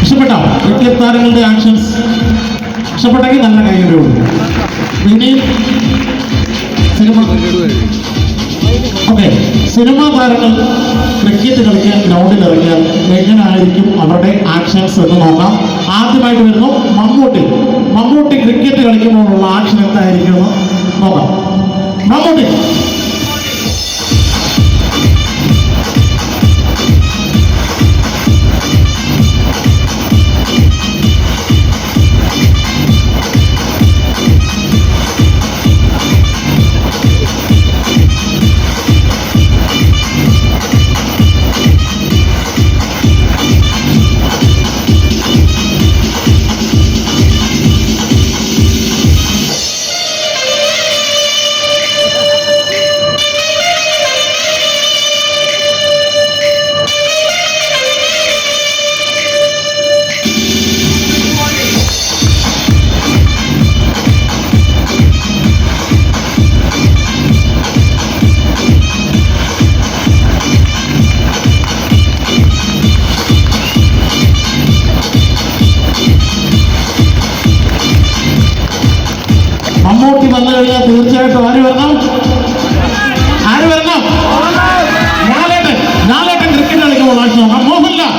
ഇഷ്ടപ്പെട്ടോ ക്രിക്കറ്റ് താരങ്ങളുടെ ആക്ഷൻസ്? ഇഷ്ടപ്പെട്ടെങ്കിൽ നല്ല കൈയ്യടിയുള്ളൂ. ഇനി സിനിമാ താരങ്ങൾ ക്രിക്കറ്റ് കളിക്കാൻ ഗ്രൗണ്ടിൽ ഇറങ്ങിയാൽ എങ്ങനെയായിരിക്കും അവരുടെ ആക്ഷൻസ് എന്ന് നോക്കാം. ആദ്യമായിട്ട് വരുന്നു മമ്മൂട്ടി ക്രിക്കറ്റ് കളിക്കുമ്പോഴുള്ള ആക്ഷൻ എന്തായിരിക്കും എന്ന് നോക്കാം. മമ്മൂട്ടി. മമ്മൂട്ടി വന്നു കഴിഞ്ഞാൽ തീർച്ചയായിട്ടും ആര് വരണം? ലാലേട്ടൻ ക്രിക്കറ്റ് കളിക്കുമ്പോൾ ആഴ്ച നോക്കാം. മോഹൻലാൽ.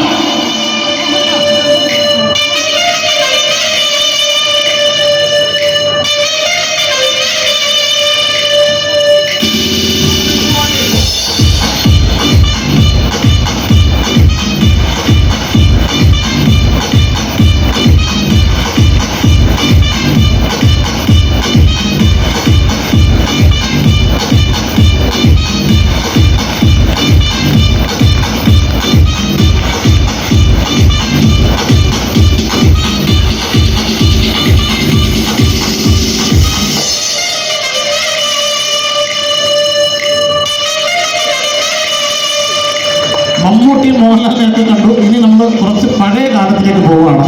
കാര്യങ്ങളൊക്കെ കണ്ടു. ഇനി നമ്മൾ കുറച്ച് പഴയ കാലത്തിലേക്ക് പോവുകയാണ്.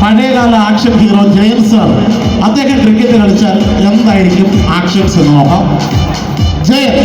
പഴയകാല ആക്ഷൻ ഹീറോ ജയൻ സാർ, അദ്ദേഹം ക്രിക്കറ്റ് കളിച്ചാൽ എന്തായിരിക്കും ആക്ഷൻസ് എന്ന് നോക്കാം. ജയൻ.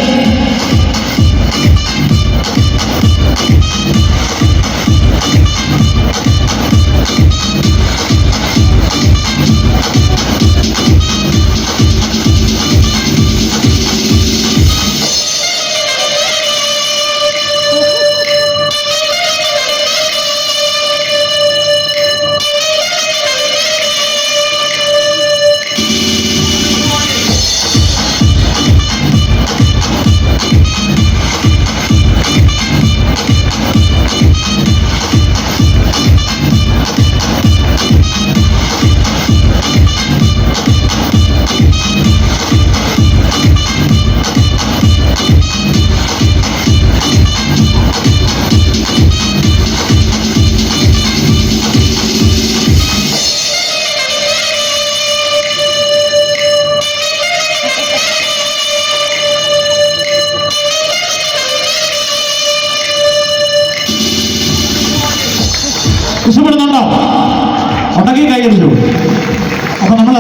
ഇഷ്ടപ്പെടുന്നുണ്ടോ? ഉണ്ടെങ്കിൽ കൈയടിച്ചു. അപ്പൊ നമ്മൾ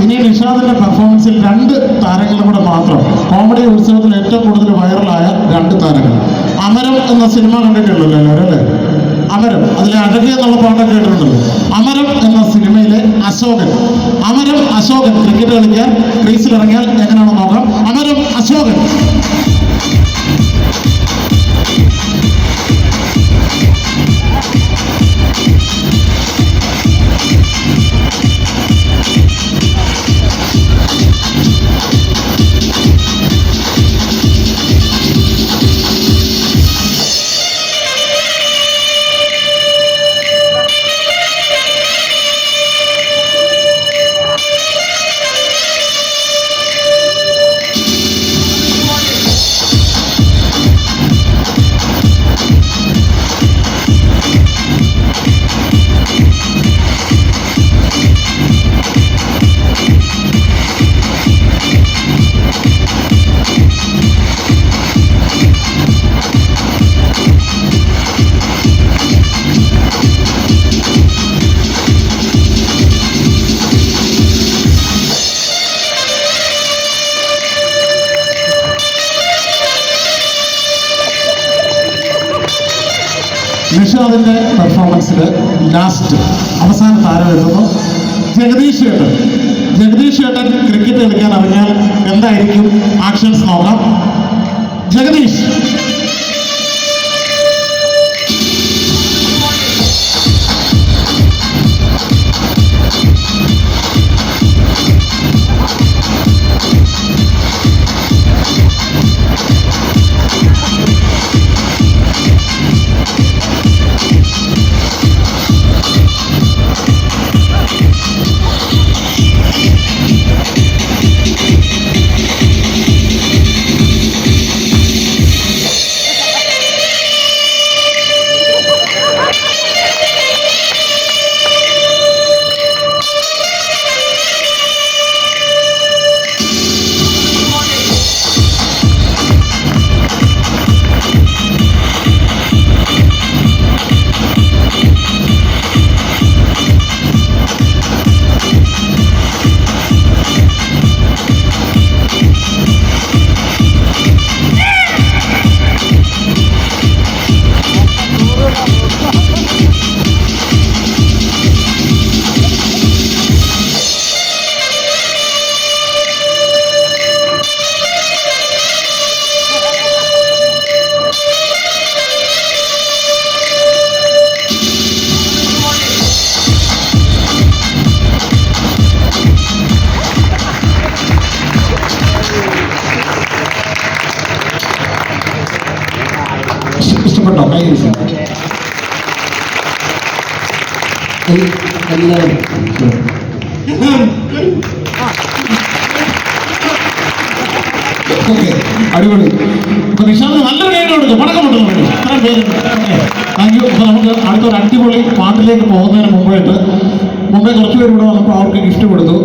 ഇനി നിഷാദിന്റെ പെർഫോമൻസിൽ 2 താരങ്ങളും കൂടെ മാത്രം, കോമഡി ഉത്സവത്തിൽ ഏറ്റവും കൂടുതൽ വൈറലായ 2 താരങ്ങൾ. അമരം എന്ന സിനിമ കണ്ടിട്ടുള്ളല്ലോ എല്ലാവരും അല്ലേ? അമരം, അതിലെ അഴകി എന്നുള്ള പാട്ടൊക്കെ കേട്ടിട്ടുണ്ടല്ലോ. അമരം എന്ന സിനിമയിലെ അശോകൻ, അശോകൻ ക്രിക്കറ്റ് കളിക്കാൻ ക്രീസിൽ ഇറങ്ങിയാൽ എങ്ങനെയാണെന്ന് നോക്കാം. അമരം അശോകൻ. നിഷാദിന്റെ പെർഫോമൻസിൽ ലാസ്റ്റ് അവസാന താരം എത്തുന്നു ജഗദീഷ് ഏട്ടൻ. ജഗദീഷ് ഏട്ടൻ ക്രിക്കറ്റ് കളിക്കാൻ അറിഞ്ഞാൽ എന്തായിരിക്കും ആക്ഷൻസ് നോക്കാം. ജഗദീഷ്. ഇഷ്ടപ്പെട്ടോ? കൈ എല്ലാവരും ഓക്കെ, അടിപൊളി. അപ്പൊ നിഷാദ് നല്ലൊരു കൈ കൊടുത്തു, പടക്കം കൊണ്ടുവന്നു. ഇത്രയും പേരുണ്ട്. Thank you. അപ്പൊ നമുക്ക് അടുത്തൊരു അടിപൊളി പാട്ടിലേക്ക് പോകുന്നതിന് മുമ്പേ കുറച്ച് പേര് ഇവിടെ വന്നപ്പോൾ അവർക്ക് ഗിഫ്റ്റ് കൊടുത്തു.